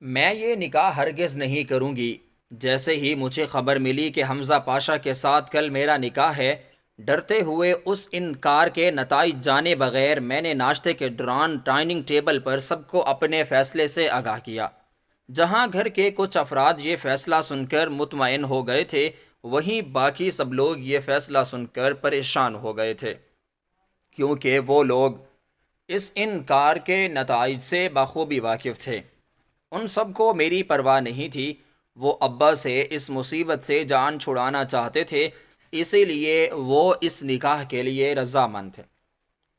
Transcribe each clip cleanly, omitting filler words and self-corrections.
میں یہ نکاح ہرگز نہیں کروں گی۔ جیسے ہی مجھے خبر ملی کہ حمزہ پاشا کے ساتھ کل میرا نکاح ہے، ڈرتے ہوئے اس انکار کے نتائج جانے بغیر میں نے ناشتے کے دوران ڈائننگ ٹیبل پر سب کو اپنے فیصلے سے آگاہ کیا۔ جہاں گھر کے کچھ افراد یہ فیصلہ سن کر مطمئن ہو گئے تھے، وہیں باقی سب لوگ یہ فیصلہ سن کر پریشان ہو گئے تھے، کیونکہ وہ لوگ اس انکار کے نتائج سے بخوبی واقف تھے۔ ان سب کو میری پرواہ نہیں تھی۔ وہ ابا سے اس مصیبت سے جان چھڑانا چاہتے تھے، اسی لیے وہ اس نکاح کے لیے رضامند تھے۔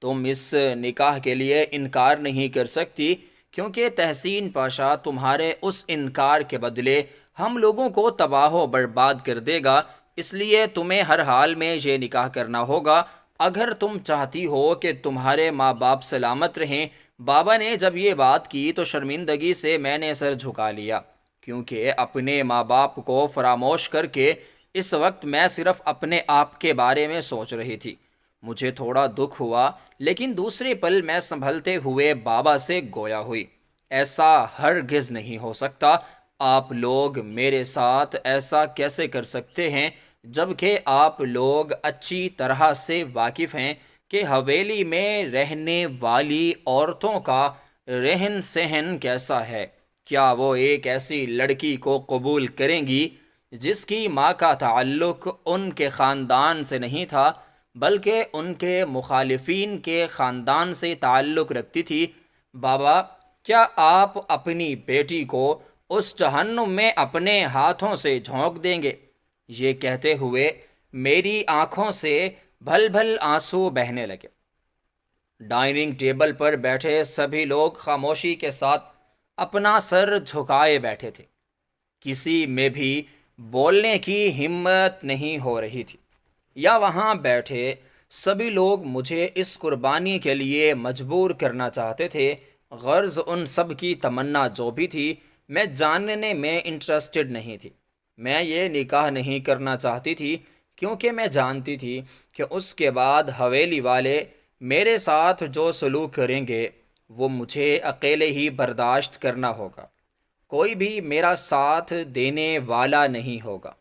تم اس نکاح کے لیے انکار نہیں کر سکتی، کیونکہ تحسین پاشا تمہارے اس انکار کے بدلے ہم لوگوں کو تباہ و برباد کر دے گا، اس لیے تمہیں ہر حال میں یہ نکاح کرنا ہوگا اگر تم چاہتی ہو کہ تمہارے ماں باپ سلامت رہیں۔ بابا نے جب یہ بات کی تو شرمندگی سے میں نے سر جھکا لیا، کیونکہ اپنے ماں باپ کو فراموش کر کے اس وقت میں صرف اپنے آپ کے بارے میں سوچ رہی تھی۔ مجھے تھوڑا دکھ ہوا، لیکن دوسرے پل میں سنبھلتے ہوئے بابا سے گویا ہوئی، ایسا ہرگز نہیں ہو سکتا۔ آپ لوگ میرے ساتھ ایسا کیسے کر سکتے ہیں، جبکہ آپ لوگ اچھی طرح سے واقف ہیں کہ حویلی میں رہنے والی عورتوں کا رہن سہن کیسا ہے۔ کیا وہ ایک ایسی لڑکی کو قبول کریں گی جس کی ماں کا تعلق ان کے خاندان سے نہیں تھا بلکہ ان کے مخالفین کے خاندان سے تعلق رکھتی تھی؟ بابا، کیا آپ اپنی بیٹی کو اس جہنم میں اپنے ہاتھوں سے جھونک دیں گے؟ یہ کہتے ہوئے میری آنکھوں سے بھل بھل آنسو بہنے لگے۔ ڈائننگ ٹیبل پر بیٹھے سبھی لوگ خاموشی کے ساتھ اپنا سر جھکائے بیٹھے تھے۔ کسی میں بھی بولنے کی ہمت نہیں ہو رہی تھی، یا وہاں بیٹھے سبھی لوگ مجھے اس قربانی کے لیے مجبور کرنا چاہتے تھے۔ غرض ان سب کی تمنا جو بھی تھی، میں جاننے میں انٹرسٹڈ نہیں تھی۔ میں یہ نکاح نہیں کرنا چاہتی تھی، کیونکہ میں جانتی تھی کہ اس کے بعد حویلی والے میرے ساتھ جو سلوک کریں گے وہ مجھے اکیلے ہی برداشت کرنا ہوگا۔ کوئی بھی میرا ساتھ دینے والا نہیں ہوگا۔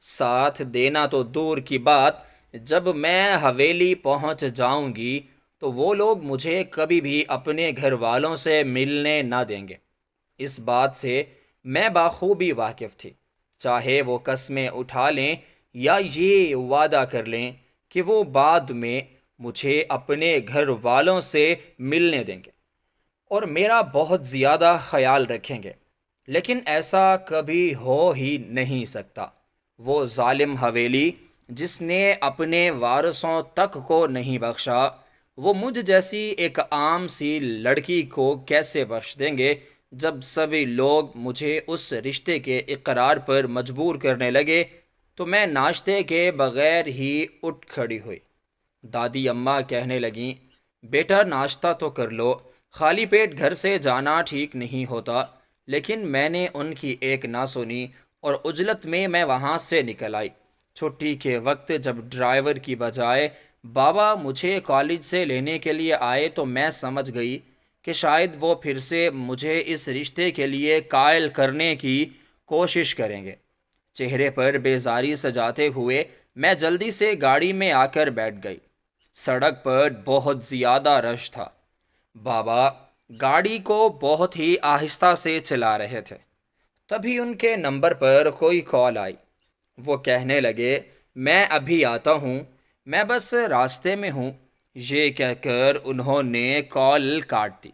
ساتھ دینا تو دور کی بات، جب میں حویلی پہنچ جاؤں گی تو وہ لوگ مجھے کبھی بھی اپنے گھر والوں سے ملنے نہ دیں گے۔ اس بات سے میں بخوبی واقف تھی، چاہے وہ قسمیں اٹھا لیں یا یہ وعدہ کر لیں کہ وہ بعد میں مجھے اپنے گھر والوں سے ملنے دیں گے اور میرا بہت زیادہ خیال رکھیں گے، لیکن ایسا کبھی ہو ہی نہیں سکتا۔ وہ ظالم حویلی جس نے اپنے وارثوں تک کو نہیں بخشا، وہ مجھ جیسی ایک عام سی لڑکی کو کیسے بخش دیں گے؟ جب سبھی لوگ مجھے اس رشتے کے اقرار پر مجبور کرنے لگے تو میں ناشتے کے بغیر ہی اٹھ کھڑی ہوئی۔ دادی اماں کہنے لگیں، بیٹا ناشتہ تو کر لو، خالی پیٹ گھر سے جانا ٹھیک نہیں ہوتا۔ لیکن میں نے ان کی ایک نہ سنی اور عجلت میں وہاں سے نکل آئی۔ چھٹی کے وقت جب ڈرائیور کی بجائے بابا مجھے کالج سے لینے کے لیے آئے تو میں سمجھ گئی کہ شاید وہ پھر سے مجھے اس رشتے کے لیے قائل کرنے کی کوشش کریں گے۔ چہرے پر بیزاری سجاتے ہوئے میں جلدی سے گاڑی میں آ کر بیٹھ گئی۔ سڑک پر بہت زیادہ رش تھا۔ بابا گاڑی کو بہت ہی آہستہ سے چلا رہے تھے۔ تبھی ان کے نمبر پر کوئی کال آئی۔ وہ کہنے لگے، میں ابھی آتا ہوں، میں بس راستے میں ہوں۔ یہ کہہ کر انہوں نے کال کاٹ دی۔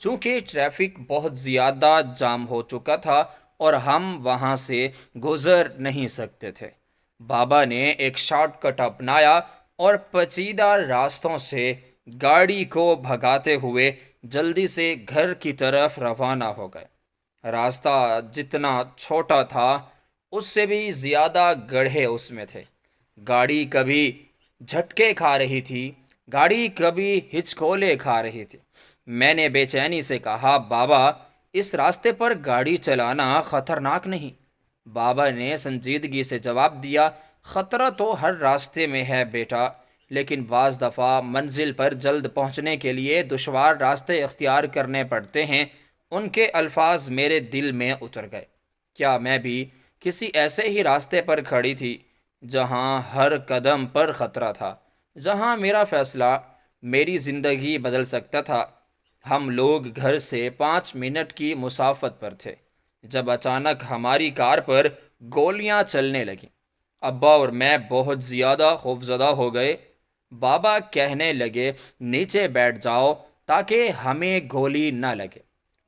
چونکہ ٹریفک بہت زیادہ جام ہو چکا تھا اور ہم وہاں سے گزر نہیں سکتے تھے، بابا نے ایک شارٹ کٹ اپنایا اور پیچیدہ راستوں سے گاڑی کو بھگاتے ہوئے جلدی سے گھر کی طرف روانہ ہو گئے۔ راستہ جتنا چھوٹا تھا اس سے بھی زیادہ گڑھے اس میں تھے۔ گاڑی کبھی جھٹکے کھا رہی تھی، گاڑی کبھی ہچکولے کھا رہی تھی۔ میں نے بے چینی سے کہا، بابا اس راستے پر گاڑی چلانا خطرناک نہیں؟ بابا نے سنجیدگی سے جواب دیا، خطرہ تو ہر راستے میں ہے بیٹا، لیکن بعض دفعہ منزل پر جلد پہنچنے کے لیے دشوار راستے اختیار کرنے پڑتے ہیں، ان کے الفاظ میرے دل میں اتر گئے۔ کیا میں بھی کسی ایسے ہی راستے پر کھڑی تھی جہاں ہر قدم پر خطرہ تھا، جہاں میرا فیصلہ میری زندگی بدل سکتا تھا؟ ہم لوگ گھر سے 5 منٹ کی مسافت پر تھے جب اچانک ہماری کار پر گولیاں چلنے لگیں۔ ابا اور میں بہت زیادہ خوفزدہ ہو گئے۔ بابا کہنے لگے نیچے بیٹھ جاؤ تاکہ ہمیں گولی نہ لگے۔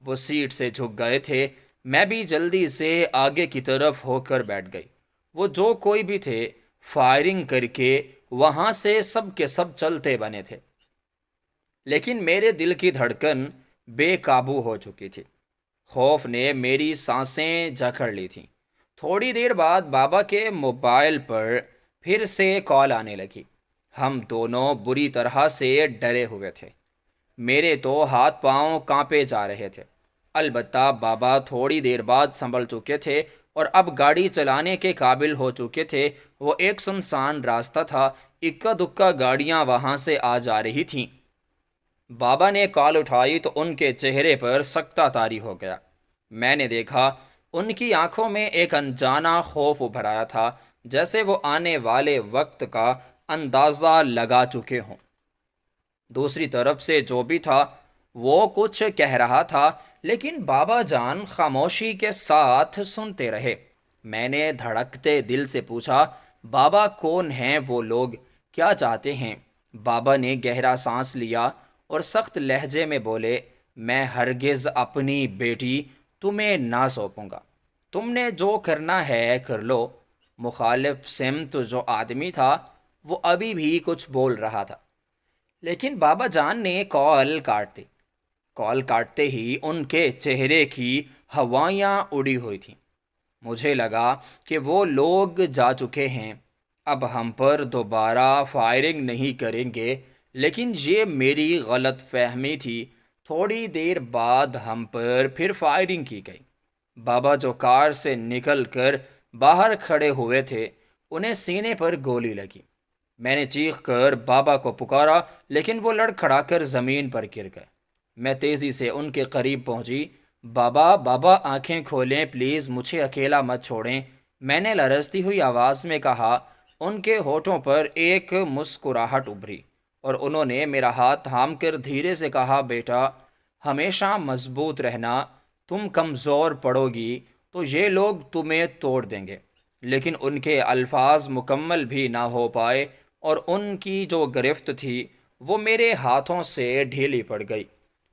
وہ سیٹ سے جھک گئے تھے، میں بھی جلدی سے آگے کی طرف ہو کر بیٹھ گئی۔ وہ جو کوئی بھی تھے فائرنگ کر کے وہاں سے سب کے سب چلتے بنے تھے، لیکن میرے دل کی دھڑکن بے قابو ہو چکی تھی۔ خوف نے میری سانسیں جکڑ لی تھیں۔ تھوڑی دیر بعد بابا کے موبائل پر پھر سے کال آنے لگی۔ ہم دونوں بری طرح سے ڈرے ہوئے تھے۔ میرے تو ہاتھ پاؤں کانپے جا رہے تھے۔ البتہ بابا تھوڑی دیر بعد سنبھل چکے تھے اور اب گاڑی چلانے کے قابل ہو چکے تھے۔ وہ ایک سنسان راستہ تھا، اکا دکا گاڑیاں وہاں سے آ جا رہی تھیں۔ بابا نے کال اٹھائی تو ان کے چہرے پر سکتہ طاری ہو گیا۔ میں نے دیکھا ان کی آنکھوں میں ایک انجانا خوف ابھر آیا تھا، جیسے وہ آنے والے وقت کا اندازہ لگا چکے ہوں۔ دوسری طرف سے جو بھی تھا وہ کچھ کہہ رہا تھا، لیکن بابا جان خاموشی کے ساتھ سنتے رہے۔ میں نے دھڑکتے دل سے پوچھا، بابا کون ہیں وہ لوگ؟ کیا چاہتے ہیں؟ بابا نے گہرا سانس لیا اور سخت لہجے میں بولے، میں ہرگز اپنی بیٹی تمہیں نہ سونپوں گا۔ تم نے جو کرنا ہے کر لو۔ مخالف سمت جو آدمی تھا وہ ابھی بھی کچھ بول رہا تھا، لیکن بابا جان نے کال کاٹ دی۔ کال کاٹتے ہی ان کے چہرے کی ہوائیاں اڑی ہوئی تھیں۔ مجھے لگا کہ وہ لوگ جا چکے ہیں، اب ہم پر دوبارہ فائرنگ نہیں کریں گے، لیکن یہ میری غلط فہمی تھی۔ تھوڑی دیر بعد ہم پر پھر فائرنگ کی گئی۔ بابا جو کار سے نکل کر باہر کھڑے ہوئے تھے، انہیں سینے پر گولی لگی۔ میں نے چیخ کر بابا کو پکارا، لیکن وہ لڑکھڑا کر زمین پر گر گئے۔ میں تیزی سے ان کے قریب پہنچی۔ بابا بابا آنکھیں کھولیں پلیز، مجھے اکیلا مت چھوڑیں، میں نے لرزتی ہوئی آواز میں کہا۔ ان کے ہونٹوں پر ایک مسکراہٹ ابھری اور انہوں نے میرا ہاتھ تھام کر دھیرے سے کہا، بیٹا ہمیشہ مضبوط رہنا، تم کمزور پڑو گی تو یہ لوگ تمہیں توڑ دیں گے۔ لیکن ان کے الفاظ مکمل بھی نہ ہو پائے اور ان کی جو گرفت تھی وہ میرے ہاتھوں سے ڈھیلی پڑ گئی۔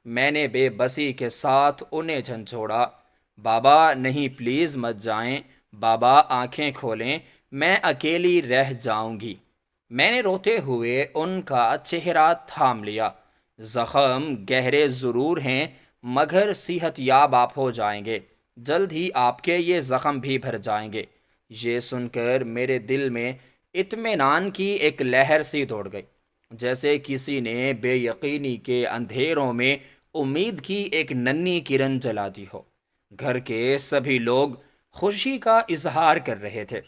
میں نے بے بسی کے ساتھ انہیں جھنجھوڑا۔ بابا نہیں پلیز مت جائیں، بابا آنکھیں کھولیں، میں اکیلی رہ جاؤں گی۔ میں نے روتے ہوئے ان کا چہرہ تھام لیا۔ زخم گہرے ضرور ہیں مگر صحت یاب آپ ہو جائیں گے، جلد ہی آپ کے یہ زخم بھی بھر جائیں گے۔ یہ سن کر میرے دل میں اطمینان کی ایک لہر سی دوڑ گئی، جیسے کسی نے بے یقینی کے اندھیروں میں امید کی ایک ننھی کرن جلا دی ہو۔ گھر کے سبھی لوگ خوشی کا اظہار کر رہے تھے،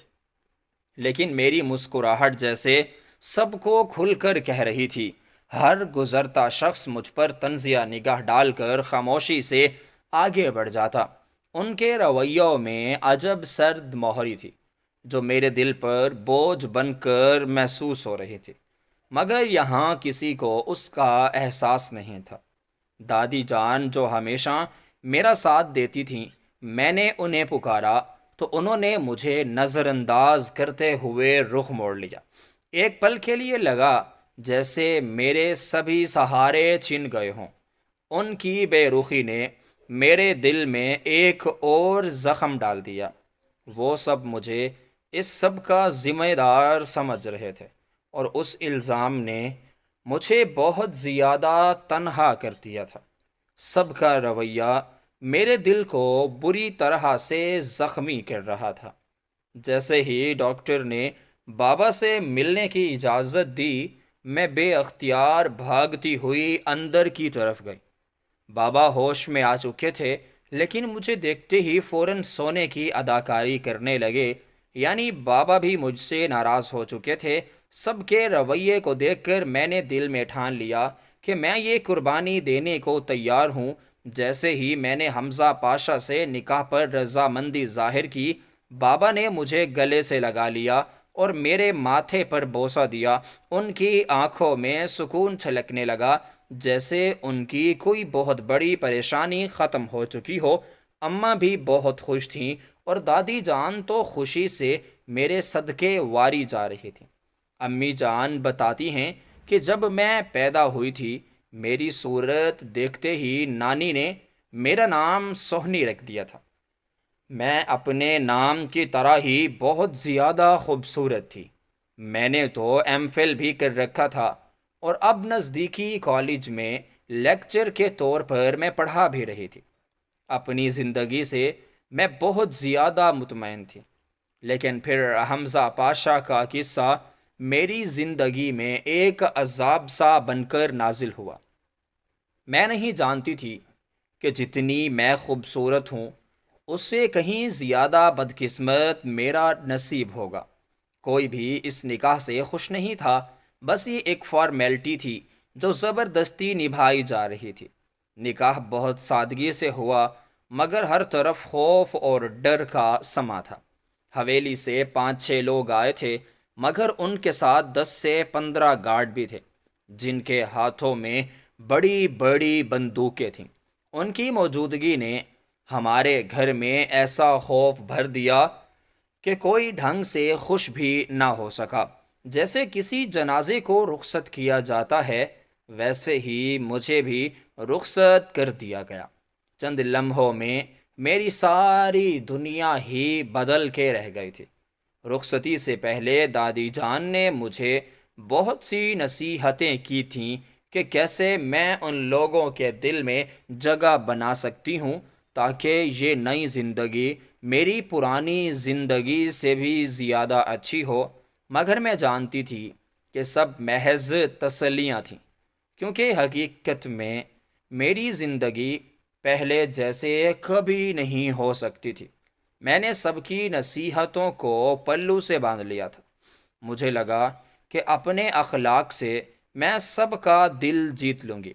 لیکن میری مسکراہٹ جیسے سب کو کھل کر کہہ رہی تھی۔ ہر گزرتا شخص مجھ پر طنزیہ نگاہ ڈال کر خاموشی سے آگے بڑھ جاتا۔ ان کے رویوں میں عجب سرد مہری تھی جو میرے دل پر بوجھ بن کر محسوس ہو رہی تھی، مگر یہاں کسی کو اس کا احساس نہیں تھا۔ دادی جان جو ہمیشہ میرا ساتھ دیتی تھیں، میں نے انہیں پکارا تو انہوں نے مجھے نظر انداز کرتے ہوئے رخ موڑ لیا۔ ایک پل کے لیے لگا جیسے میرے سبھی سہارے چھن گئے ہوں۔ ان کی بے رخی نے میرے دل میں ایک اور زخم ڈال دیا۔ وہ سب مجھے اس سب کا ذمہ دار سمجھ رہے تھے اور اس الزام نے مجھے بہت زیادہ تنہا کر دیا تھا۔ سب کا رویہ میرے دل کو بری طرح سے زخمی کر رہا تھا۔ جیسے ہی ڈاکٹر نے بابا سے ملنے کی اجازت دی، میں بے اختیار بھاگتی ہوئی اندر کی طرف گئی۔ بابا ہوش میں آ چکے تھے، لیکن مجھے دیکھتے ہی فوراً سونے کی اداکاری کرنے لگے، یعنی بابا بھی مجھ سے ناراض ہو چکے تھے۔ سب کے رویے کو دیکھ کر میں نے دل میں ٹھان لیا کہ میں یہ قربانی دینے کو تیار ہوں جیسے ہی میں نے حمزہ پاشا سے نکاح پر رضامندی ظاہر کی، بابا نے مجھے گلے سے لگا لیا اور میرے ماتھے پر بوسہ دیا۔ ان کی آنکھوں میں سکون چھلکنے لگا، جیسے ان کی کوئی بہت بڑی پریشانی ختم ہو چکی ہو۔ اماں بھی بہت خوش تھیں اور دادی جان تو خوشی سے میرے صدقے واری جا رہی تھیں۔ امی جان بتاتی ہیں کہ جب میں پیدا ہوئی تھی، میری صورت دیکھتے ہی نانی نے میرا نام سوہنی رکھ دیا تھا۔ میں اپنے نام کی طرح ہی بہت زیادہ خوبصورت تھی۔ میں نے تو ایم فل بھی کر رکھا تھا اور اب نزدیکی کالج میں لیکچر کے طور پر میں پڑھا بھی رہی تھی۔ اپنی زندگی سے میں بہت زیادہ مطمئن تھی، لیکن پھر حمزہ پاشا کا قصہ میری زندگی میں ایک عذاب سا بن کر نازل ہوا۔ میں نہیں جانتی تھی کہ جتنی میں خوبصورت ہوں، اس سے کہیں زیادہ بدقسمت میرا نصیب ہوگا۔ کوئی بھی اس نکاح سے خوش نہیں تھا، بس یہ ایک فارمیلٹی تھی جو زبردستی نبھائی جا رہی تھی۔ نکاح بہت سادگی سے ہوا، مگر ہر طرف خوف اور ڈر کا سما تھا۔ حویلی سے 5-6 لوگ آئے تھے، مگر ان کے ساتھ 10 سے 15 گارڈ بھی تھے، جن کے ہاتھوں میں بڑی بڑی بندوقیں تھیں۔ ان کی موجودگی نے ہمارے گھر میں ایسا خوف بھر دیا کہ کوئی ڈھنگ سے خوش بھی نہ ہو سکا۔ جیسے کسی جنازے کو رخصت کیا جاتا ہے، ویسے ہی مجھے بھی رخصت کر دیا گیا۔ چند لمحوں میں میری ساری دنیا ہی بدل کے رہ گئی تھی۔ رخصتی سے پہلے دادی جان نے مجھے بہت سی نصیحتیں کی تھیں کہ کیسے میں ان لوگوں کے دل میں جگہ بنا سکتی ہوں تاکہ یہ نئی زندگی میری پرانی زندگی سے بھی زیادہ اچھی ہو، مگر میں جانتی تھی کہ سب محض تسلیاں تھیں، کیونکہ حقیقت میں میری زندگی پہلے جیسے کبھی نہیں ہو سکتی تھی۔ میں نے سب کی نصیحتوں کو پلو سے باندھ لیا تھا۔ مجھے لگا کہ اپنے اخلاق سے میں سب کا دل جیت لوں گی،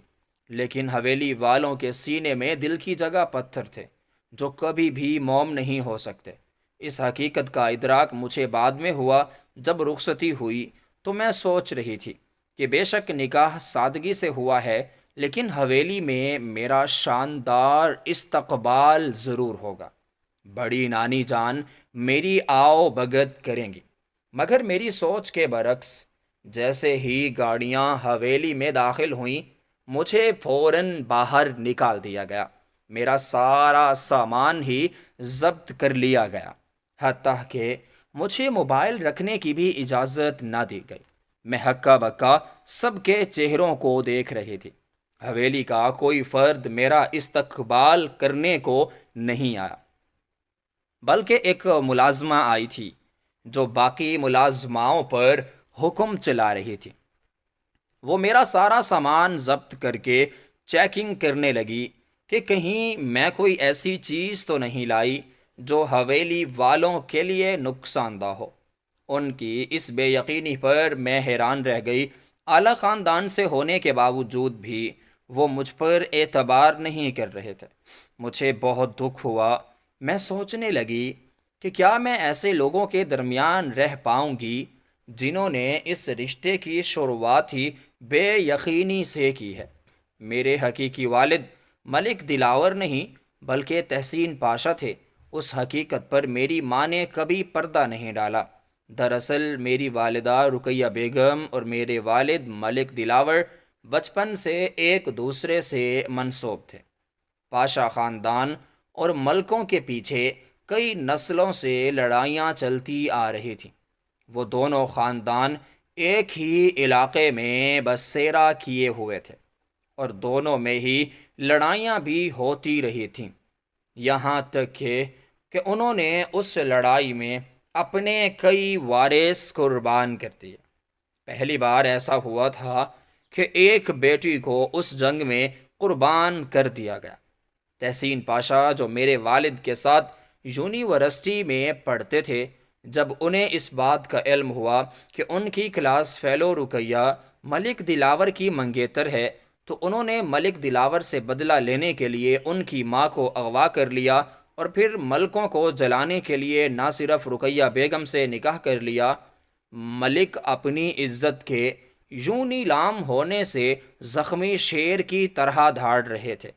لیکن حویلی والوں کے سینے میں دل کی جگہ پتھر تھے جو کبھی بھی موم نہیں ہو سکتے۔ اس حقیقت کا ادراک مجھے بعد میں ہوا۔ جب رخصتی ہوئی تو میں سوچ رہی تھی کہ بے شک نکاح سادگی سے ہوا ہے، لیکن حویلی میں میرا شاندار استقبال ضرور ہوگا۔ بڑی نانی جان میری آؤ بھگت کریں گی، مگر میری سوچ کے برعکس جیسے ہی گاڑیاں حویلی میں داخل ہوئیں، مجھے فوراً باہر نکال دیا گیا۔ میرا سارا سامان ہی ضبط کر لیا گیا، حتیٰ کہ مجھے موبائل رکھنے کی بھی اجازت نہ دی گئی۔ میں ہکا بکا سب کے چہروں کو دیکھ رہی تھی۔ حویلی کا کوئی فرد میرا استقبال کرنے کو نہیں آیا، بلکہ ایک ملازمہ آئی تھی جو باقی ملازماؤں پر حکم چلا رہی تھی۔ وہ میرا سارا سامان ضبط کر کے چیکنگ کرنے لگی کہ کہیں میں کوئی ایسی چیز تو نہیں لائی جو حویلی والوں کے لیے نقصان دہ ہو۔ ان کی اس بے یقینی پر میں حیران رہ گئی۔ اعلیٰ خاندان سے ہونے کے باوجود بھی وہ مجھ پر اعتبار نہیں کر رہے تھے۔ مجھے بہت دکھ ہوا۔ میں سوچنے لگی کہ کیا میں ایسے لوگوں کے درمیان رہ پاؤں گی جنہوں نے اس رشتے کی شروعات ہی بے یقینی سے کی ہے۔ میرے حقیقی والد ملک دلاور نہیں بلکہ تحسین پاشا تھے۔ اس حقیقت پر میری ماں نے کبھی پردہ نہیں ڈالا۔ دراصل میری والدہ رقیہ بیگم اور میرے والد ملک دلاور بچپن سے ایک دوسرے سے منسوب تھے۔ پاشا خاندان اور ملکوں کے پیچھے کئی نسلوں سے لڑائیاں چلتی آ رہی تھیں۔ وہ دونوں خاندان ایک ہی علاقے میں بسیرا کیے ہوئے تھے اور دونوں میں ہی لڑائیاں بھی ہوتی رہی تھیں، یہاں تک کہ انہوں نے اس لڑائی میں اپنے کئی وارث قربان کر دیے۔ پہلی بار ایسا ہوا تھا کہ ایک بیٹی کو اس جنگ میں قربان کر دیا گیا۔ تحسین پاشا جو میرے والد کے ساتھ یونیورسٹی میں پڑھتے تھے، جب انہیں اس بات کا علم ہوا کہ ان کی کلاس فیلو رقیہ ملک دلاور کی منگیتر ہے، تو انہوں نے ملک دلاور سے بدلہ لینے کے لیے ان کی ماں کو اغوا کر لیا اور پھر ملکوں کو جلانے کے لیے نہ صرف رقیہ بیگم سے نکاح کر لیا۔ ملک اپنی عزت کے یوں نیلام ہونے سے زخمی شیر کی طرح دھاڑ رہے تھے۔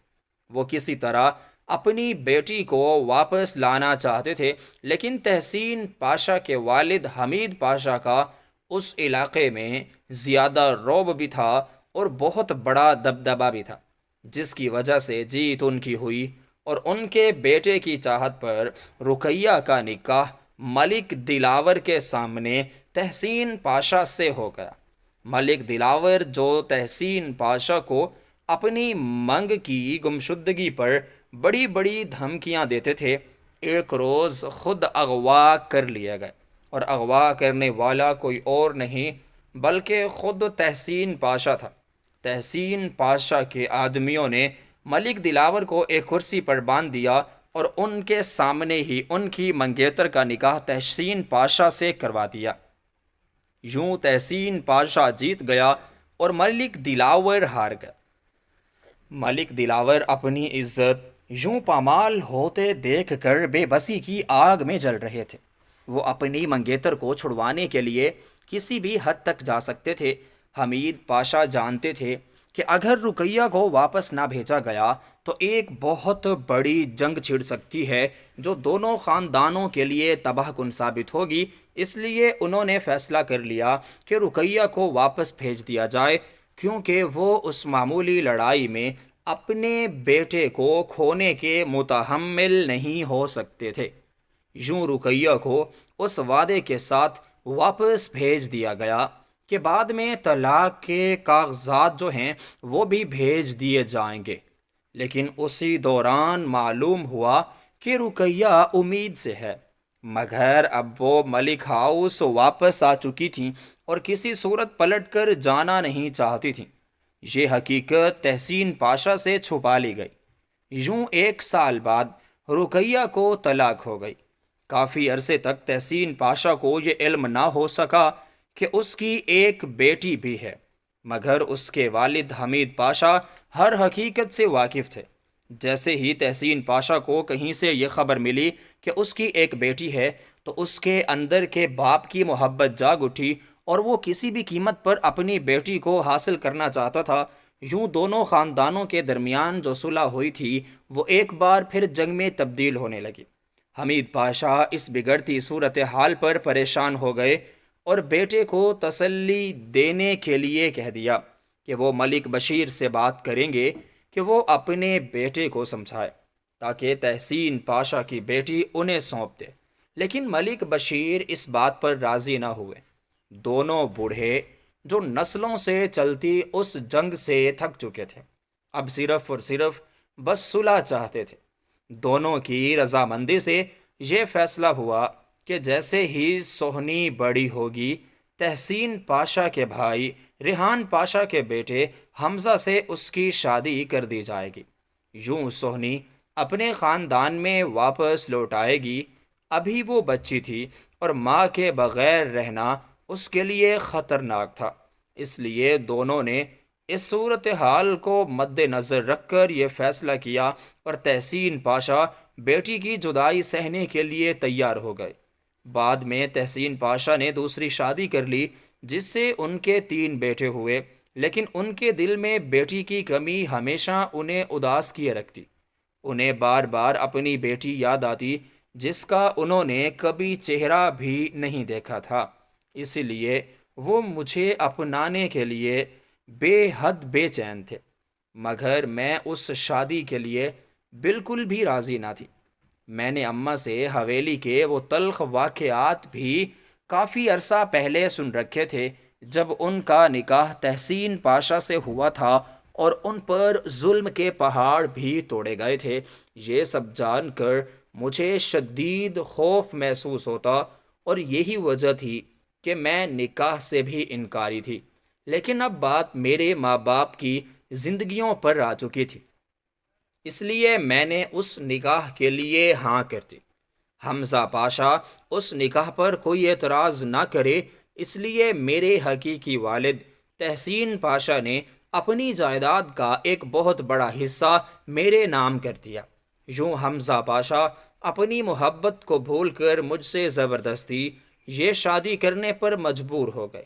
وہ کسی طرح اپنی بیٹی کو واپس لانا چاہتے تھے، لیکن تحسین پاشا کے والد حمید پاشا کا اس علاقے میں زیادہ رعب بھی تھا اور بہت بڑا دبدبہ بھی تھا، جس کی وجہ سے جیت ان کی ہوئی اور ان کے بیٹے کی چاہت پر رقیہ کا نکاح ملک دلاور کے سامنے تحسین پاشا سے ہو گیا۔ ملک دلاور جو تحسین پاشا کو اپنی منگ کی گمشدگی پر بڑی بڑی دھمکیاں دیتے تھے، ایک روز خود اغوا کر لیا گئے، اور اغوا کرنے والا کوئی اور نہیں بلکہ خود تحسین پاشا تھا۔ تحسین پاشا کے آدمیوں نے ملک دلاور کو ایک کرسی پر باندھ دیا اور ان کے سامنے ہی ان کی منگیتر کا نکاح تحسین پاشا سے کروا دیا۔ یوں تحسین پاشا جیت گیا اور ملک دلاور ہار گیا۔ ملک دلاور اپنی عزت یوں پامال ہوتے دیکھ کر بے بسی کی آگ میں جل رہے تھے۔ وہ اپنی منگیتر کو چھڑوانے کے لیے کسی بھی حد تک جا سکتے تھے۔ حمید پاشا جانتے تھے کہ اگر رقیہ کو واپس نہ بھیجا گیا تو ایک بہت بڑی جنگ چھڑ سکتی ہے جو دونوں خاندانوں کے لیے تباہ کن ثابت ہوگی۔ اس لیے انہوں نے فیصلہ کر لیا کہ رقیہ کو واپس بھیج دیا جائے، کیونکہ وہ اس معمولی لڑائی میں اپنے بیٹے کو کھونے کے متحمل نہیں ہو سکتے تھے۔ یوں رقیہ کو اس وعدے کے ساتھ واپس بھیج دیا گیا کہ بعد میں طلاق کے کاغذات جو ہیں وہ بھی بھیج دیے جائیں گے، لیکن اسی دوران معلوم ہوا کہ رقیہ امید سے ہے، مگر اب وہ ملک ہاؤس واپس آ چکی تھیں اور کسی صورت پلٹ کر جانا نہیں چاہتی تھیں۔ یہ حقیقت تحسین پاشا سے چھپا لی گئی۔ یوں 1 سال بعد رقیہ کو طلاق ہو گئی۔ کافی عرصے تک تحسین پاشا کو یہ علم نہ ہو سکا کہ اس کی ایک بیٹی بھی ہے، مگر اس کے والد حمید پاشا ہر حقیقت سے واقف تھے۔ جیسے ہی تحسین پاشا کو کہیں سے یہ خبر ملی کہ اس کی ایک بیٹی ہے تو اس کے اندر کے باپ کی محبت جاگ اٹھی اور وہ کسی بھی قیمت پر اپنی بیٹی کو حاصل کرنا چاہتا تھا۔ یوں دونوں خاندانوں کے درمیان جو صلح ہوئی تھی وہ ایک بار پھر جنگ میں تبدیل ہونے لگی۔ حمید پاشا اس بگڑتی صورتحال پر پریشان ہو گئے اور بیٹے کو تسلی دینے کے لیے کہہ دیا کہ وہ ملک بشیر سے بات کریں گے کہ وہ اپنے بیٹے کو سمجھائے تاکہ تحسین پاشا کی بیٹی انہیں سونپ دے، لیکن ملک بشیر اس بات پر راضی نہ ہوئے۔ دونوں بوڑھے جو نسلوں سے چلتی اس جنگ سے تھک چکے تھے، اب صرف اور صرف بس صلح چاہتے تھے۔ دونوں کی رضامندی سے یہ فیصلہ ہوا کہ جیسے ہی سوہنی بڑی ہوگی، تحسین پاشا کے بھائی ریحان پاشا کے بیٹے حمزہ سے اس کی شادی کر دی جائے گی۔ یوں سوہنی اپنے خاندان میں واپس لوٹ آئے گی۔ ابھی وہ بچی تھی اور ماں کے بغیر رہنا اس کے لیے خطرناک تھا، اس لیے دونوں نے اس صورتحال کو مد نظر رکھ کر یہ فیصلہ کیا اور تحسین پاشا بیٹی کی جدائی سہنے کے لیے تیار ہو گئے۔ بعد میں تحسین پاشا نے دوسری شادی کر لی جس سے ان کے 3 بیٹے ہوئے، لیکن ان کے دل میں بیٹی کی کمی ہمیشہ انہیں اداس کیے رکھتی۔ انہیں بار بار اپنی بیٹی یاد آتی جس کا انہوں نے کبھی چہرہ بھی نہیں دیکھا تھا، اسی لیے وہ مجھے اپنانے کے لیے بے حد بے چین تھے، مگر میں اس شادی کے لیے بالکل بھی راضی نہ تھی۔ میں نے اماں سے حویلی کے وہ تلخ واقعات بھی کافی عرصہ پہلے سن رکھے تھے جب ان کا نکاح تحسین پاشا سے ہوا تھا اور ان پر ظلم کے پہاڑ بھی توڑے گئے تھے۔ یہ سب جان کر مجھے شدید خوف محسوس ہوتا اور یہی وجہ تھی کہ میں نکاح سے بھی انکاری تھی، لیکن اب بات میرے ماں باپ کی زندگیوں پر آ چکی تھی، اس لیے میں نے اس نکاح کے لیے ہاں کر دی۔ حمزہ پاشا اس نکاح پر کوئی اعتراض نہ کرے، اس لیے میرے حقیقی والد تحسین پاشا نے اپنی جائیداد کا ایک بہت بڑا حصہ میرے نام کر دیا۔ یوں حمزہ پاشا اپنی محبت کو بھول کر مجھ سے زبردستی یہ شادی کرنے پر مجبور ہو گئے۔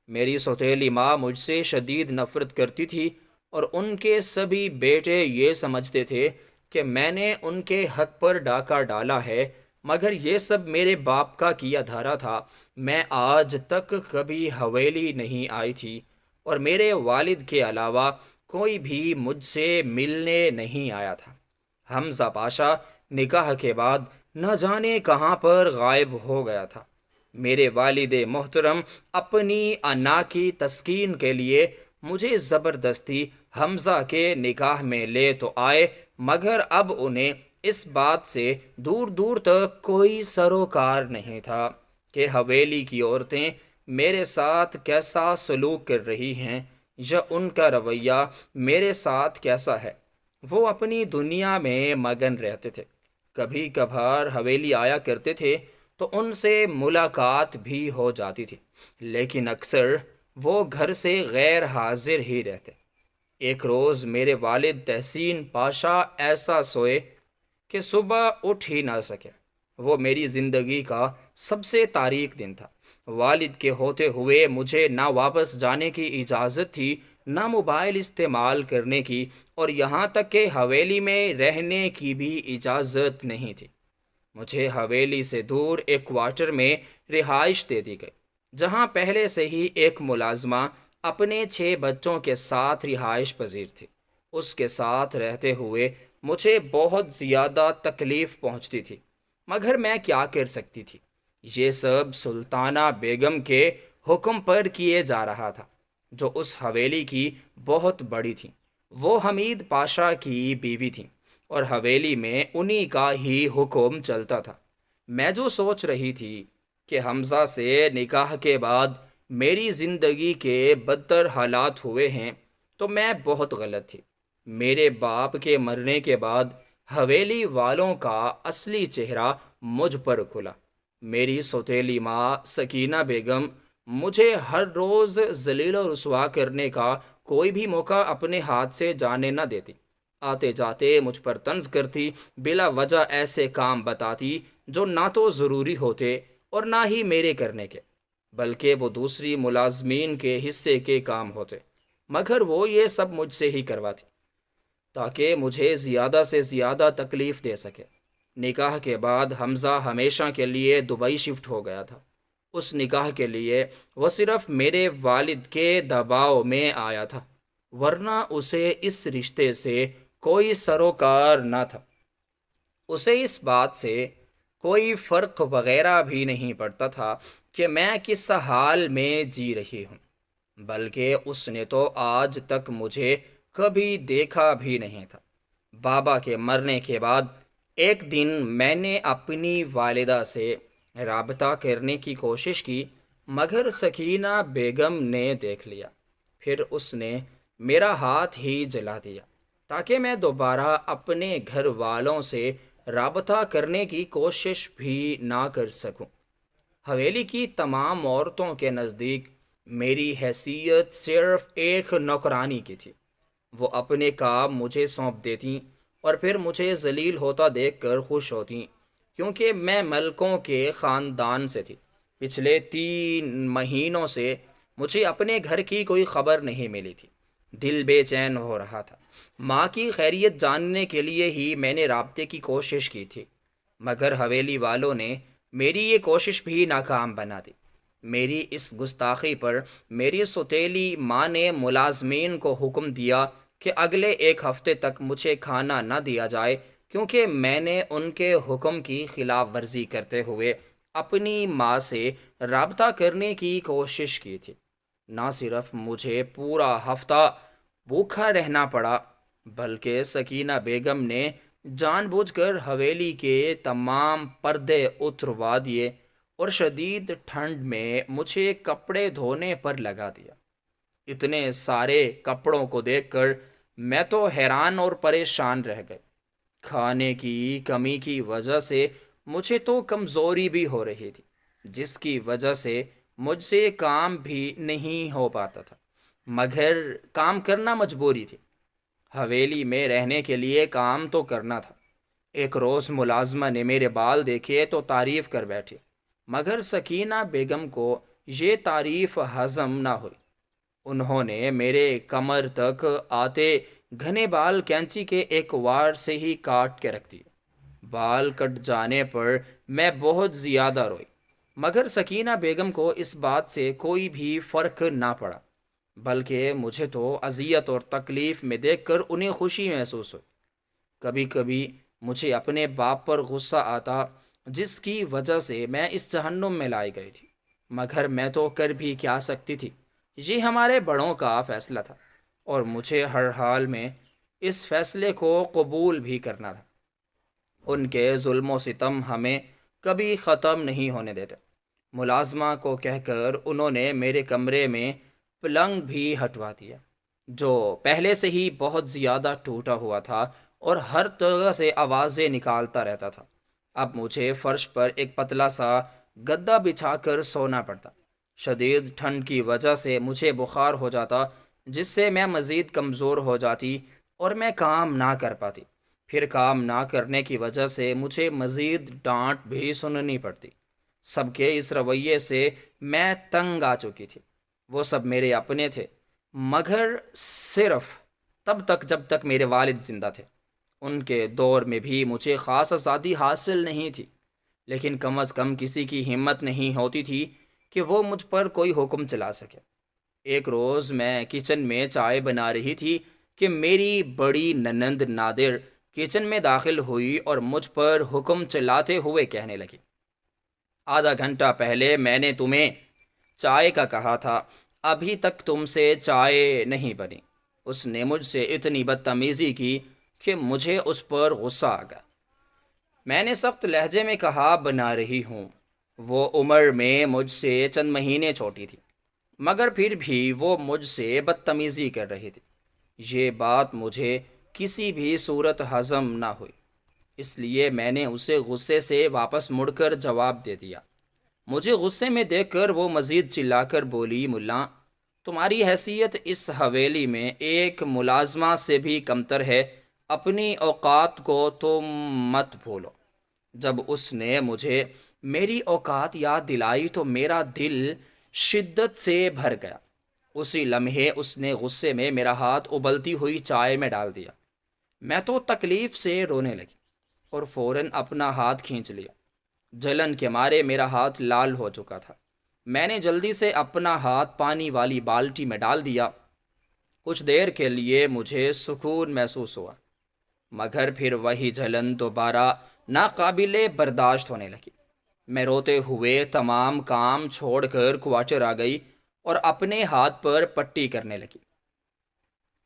میری سوتیلی ماں مجھ سے شدید نفرت کرتی تھی اور ان کے سبھی بیٹے یہ سمجھتے تھے کہ میں نے ان کے حق پر ڈاکہ ڈالا ہے، مگر یہ سب میرے باپ کا کیا دھارا تھا۔ میں آج تک کبھی حویلی نہیں آئی تھی اور میرے والد کے علاوہ کوئی بھی مجھ سے ملنے نہیں آیا تھا۔ حمزہ پاشا نکاح کے بعد نہ جانے کہاں پر غائب ہو گیا تھا۔ میرے والد محترم اپنی انا کی تسکین کے لیے مجھے زبردستی حمزہ کے نکاح میں لے تو آئے، مگر اب انہیں اس بات سے دور دور تک کوئی سروکار نہیں تھا کہ حویلی کی عورتیں میرے ساتھ کیسا سلوک کر رہی ہیں یا ان کا رویہ میرے ساتھ کیسا ہے۔ وہ اپنی دنیا میں مگن رہتے تھے۔ کبھی کبھار حویلی آیا کرتے تھے تو ان سے ملاقات بھی ہو جاتی تھی، لیکن اکثر وہ گھر سے غیر حاضر ہی رہتے۔ ایک روز میرے والد تحسین پاشا ایسا سوئے کہ صبح اٹھ ہی نہ سکے۔ وہ میری زندگی کا سب سے تاریک دن تھا۔ والد کے ہوتے ہوئے مجھے نہ واپس جانے کی اجازت تھی، نہ موبائل استعمال کرنے کی، اور یہاں تک کہ حویلی میں رہنے کی بھی اجازت نہیں تھی۔ مجھے حویلی سے دور ایک کوارٹر میں رہائش دے دی گئی، جہاں پہلے سے ہی ایک ملازمہ اپنے 6 بچوں کے ساتھ رہائش پذیر تھی۔ اس کے ساتھ رہتے ہوئے مجھے بہت زیادہ تکلیف پہنچتی تھی، مگر میں کیا کر سکتی تھی؟ یہ سب سلطانہ بیگم کے حکم پر کیے جا رہا تھا، جو اس حویلی کی بہت بڑی تھی۔ وہ حمید پاشا کی بیوی تھیں اور حویلی میں انہی کا ہی حکم چلتا تھا۔ میں جو سوچ رہی تھی کہ حمزہ سے نکاح کے بعد میری زندگی کے بدتر حالات ہوئے ہیں، تو میں بہت غلط تھی۔ میرے باپ کے مرنے کے بعد حویلی والوں کا اصلی چہرہ مجھ پر کھلا۔ میری سوتیلی ماں سکینہ بیگم مجھے ہر روز ذلیل و رسوا کرنے کا کوئی بھی موقع اپنے ہاتھ سے جانے نہ دیتی۔ آتے جاتے مجھ پر طنز کرتی، بلا وجہ ایسے کام بتاتی جو نہ تو ضروری ہوتے اور نہ ہی میرے کرنے کے، بلکہ وہ دوسری ملازمین کے حصے کے کام ہوتے، مگر وہ یہ سب مجھ سے ہی کرواتی تاکہ مجھے زیادہ سے زیادہ تکلیف دے سکے۔ نکاح کے بعد حمزہ ہمیشہ کے لیے دبئی شفٹ ہو گیا تھا۔ اس نکاح کے لیے وہ صرف میرے والد کے دباؤ میں آیا تھا، ورنہ اسے اس رشتے سے کوئی سروکار نہ تھا۔ اسے اس بات سے کوئی فرق وغیرہ بھی نہیں پڑتا تھا کہ میں کس حال میں جی رہی ہوں، بلکہ اس نے تو آج تک مجھے کبھی دیکھا بھی نہیں تھا۔ بابا کے مرنے کے بعد ایک دن میں نے اپنی والدہ سے رابطہ کرنے کی کوشش کی، مگر سکینہ بیگم نے دیکھ لیا۔ پھر اس نے میرا ہاتھ ہی جلا دیا تاکہ میں دوبارہ اپنے گھر والوں سے رابطہ کرنے کی کوشش بھی نہ کر سکوں۔ حویلی کی تمام عورتوں کے نزدیک میری حیثیت صرف ایک نوکرانی کی تھی۔ وہ اپنے کام مجھے سونپ دیتیں اور پھر مجھے ذلیل ہوتا دیکھ کر خوش ہوتیں، کیونکہ میں ملکوں کے خاندان سے تھی۔ پچھلے 3 مہینوں سے مجھے اپنے گھر کی کوئی خبر نہیں ملی تھی۔ دل بے چین ہو رہا تھا۔ ماں کی خیریت جاننے کے لیے ہی میں نے رابطے کی کوشش کی تھی، مگر حویلی والوں نے میری یہ کوشش بھی ناکام بنا دی۔ میری اس گستاخی پر میری سوتیلی ماں نے ملازمین کو حکم دیا کہ اگلے 1 ہفتے تک مجھے کھانا نہ دیا جائے، کیونکہ میں نے ان کے حکم کی خلاف ورزی کرتے ہوئے اپنی ماں سے رابطہ کرنے کی کوشش کی تھی۔ نہ صرف مجھے پورا ہفتہ بھوکا رہنا پڑا، بلکہ سکینہ بیگم نے جان بوجھ کر حویلی کے تمام پردے اتروا دیے اور شدید ٹھنڈ میں مجھے کپڑے دھونے پر لگا دیا۔ اتنے سارے کپڑوں کو دیکھ کر میں تو حیران اور پریشان رہ گئے۔ کھانے کی کمی کی وجہ سے مجھے تو کمزوری بھی ہو رہی تھی، جس کی وجہ سے مجھ سے کام بھی نہیں ہو پاتا تھا۔ مگر کام کرنا مجبوری تھی۔ حویلی میں رہنے کے لیے کام تو کرنا تھا۔ ایک روز ملازمہ نے میرے بال دیکھے تو تعریف کر بیٹھے، مگر سکینہ بیگم کو یہ تعریف ہضم نہ ہوئی۔ انہوں نے میرے کمر تک آتے گھنے بال کینچی کے ایک وار سے ہی کاٹ کے رکھ دیے۔ بال کٹ جانے پر میں بہت زیادہ روئی، مگر سکینہ بیگم کو اس بات سے کوئی بھی فرق نہ پڑا، بلکہ مجھے تو اذیت اور تکلیف میں دیکھ کر انہیں خوشی محسوس ہوئی۔ کبھی کبھی مجھے اپنے باپ پر غصہ آتا، جس کی وجہ سے میں اس جہنم میں لائی گئی تھی، مگر میں تو کر بھی کیا سکتی تھی؟ یہ ہمارے بڑوں کا فیصلہ تھا، اور مجھے ہر حال میں اس فیصلے کو قبول بھی کرنا تھا۔ ان کے ظلم و ستم ہمیں کبھی ختم نہیں ہونے دیتے۔ ملازمہ کو کہہ کر انہوں نے میرے کمرے میں پلنگ بھی ہٹوا دیا، جو پہلے سے ہی بہت زیادہ ٹوٹا ہوا تھا اور ہر طرح سے آوازیں نکالتا رہتا تھا۔ اب مجھے فرش پر ایک پتلا سا گدا بچھا کر سونا پڑتا۔ شدید ٹھنڈ کی وجہ سے مجھے بخار ہو جاتا، جس سے میں مزید کمزور ہو جاتی اور میں کام نہ کر پاتی۔ پھر کام نہ کرنے کی وجہ سے مجھے مزید ڈانٹ بھی سننی پڑتی۔ سب کے اس رویے سے میں تنگ آ چکی تھی۔ وہ سب میرے اپنے تھے، مگر صرف تب تک جب تک میرے والد زندہ تھے۔ ان کے دور میں بھی مجھے خاص آزادی حاصل نہیں تھی، لیکن کم از کم کسی کی ہمت نہیں ہوتی تھی کہ وہ مجھ پر کوئی حکم چلا سکے۔ ایک روز میں کچن میں چائے بنا رہی تھی کہ میری بڑی ننند نادر کچن میں داخل ہوئی اور مجھ پر حکم چلاتے ہوئے کہنے لگی، آدھا گھنٹہ پہلے میں نے تمہیں چائے کا کہا تھا، ابھی تک تم سے چائے نہیں بنی۔ اس نے مجھ سے اتنی بدتمیزی کی کہ مجھے اس پر غصہ آ گیا۔ میں نے سخت لہجے میں کہا، بنا رہی ہوں۔ وہ عمر میں مجھ سے چند مہینے چھوٹی تھی، مگر پھر بھی وہ مجھ سے بدتمیزی کر رہی تھی۔ یہ بات مجھے کسی بھی صورت ہضم نہ ہوئی، اس لیے میں نے اسے غصے سے واپس مڑ کر جواب دے دیا۔ مجھے غصے میں دیکھ کر وہ مزید چلا کر بولی، ملا، تمہاری حیثیت اس حویلی میں ایک ملازمہ سے بھی کمتر ہے، اپنی اوقات کو تم مت بھولو۔ جب اس نے مجھے میری اوقات یاد دلائی تو میرا دل شدت سے بھر گیا۔ اسی لمحے اس نے غصے میں میرا ہاتھ ابلتی ہوئی چائے میں ڈال دیا۔ میں تو تکلیف سے رونے لگی اور فوراً اپنا ہاتھ کھینچ لیا۔ جلن کے مارے میرا ہاتھ لال ہو چکا تھا۔ میں نے جلدی سے اپنا ہاتھ پانی والی بالٹی میں ڈال دیا۔ کچھ دیر کے لیے مجھے سکون محسوس ہوا، مگر پھر وہی جلن دوبارہ ناقابل برداشت ہونے لگی۔ میں روتے ہوئے تمام کام چھوڑ کر کوارٹر آ گئی اور اپنے ہاتھ پر پٹی کرنے لگی۔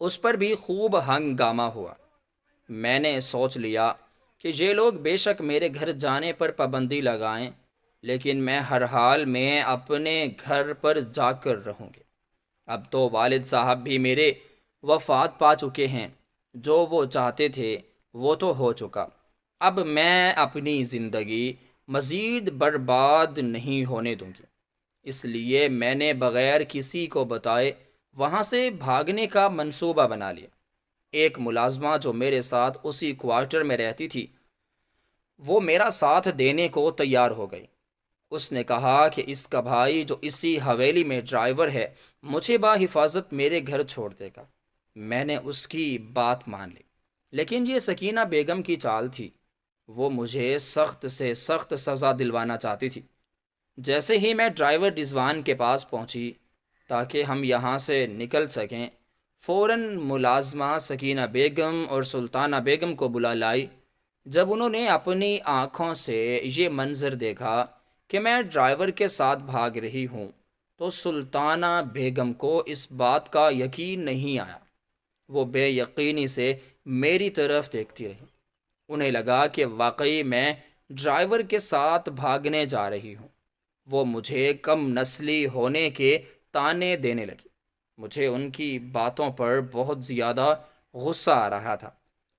اس پر بھی خوب ہنگامہ ہوا۔ میں نے سوچ لیا کہ یہ لوگ بے شک میرے گھر جانے پر پابندی لگائیں، لیکن میں ہر حال میں اپنے گھر پر جا کر رہوں گی۔ اب تو والد صاحب بھی میرے وفات پا چکے ہیں، جو وہ چاہتے تھے وہ تو ہو چکا۔ اب میں اپنی زندگی مزید برباد نہیں ہونے دوں گی، اس لیے میں نے بغیر کسی کو بتائے وہاں سے بھاگنے کا منصوبہ بنا لیا۔ ایک ملازمہ جو میرے ساتھ اسی کوارٹر میں رہتی تھی، وہ میرا ساتھ دینے کو تیار ہو گئی۔ اس نے کہا کہ اس کا بھائی جو اسی حویلی میں ڈرائیور ہے، مجھے حفاظت میرے گھر چھوڑ دے گا۔ میں نے اس کی بات مان لی، لیکن یہ سکینہ بیگم کی چال تھی۔ وہ مجھے سخت سے سخت سزا دلوانا چاہتی تھی۔ جیسے ہی میں ڈرائیور رضوان کے پاس پہنچی تاکہ ہم یہاں سے نکل سکیں، فوراً ملازمہ سکینہ بیگم اور سلطانہ بیگم کو بلا لائی۔ جب انہوں نے اپنی آنکھوں سے یہ منظر دیکھا کہ میں ڈرائیور کے ساتھ بھاگ رہی ہوں، تو سلطانہ بیگم کو اس بات کا یقین نہیں آیا۔ وہ بے یقینی سے میری طرف دیکھتی رہی۔ انہیں لگا کہ واقعی میں ڈرائیور کے ساتھ بھاگنے جا رہی ہوں۔ وہ مجھے کم نسلی ہونے کے تانے دینے لگی۔ مجھے ان کی باتوں پر بہت زیادہ غصہ آ رہا تھا۔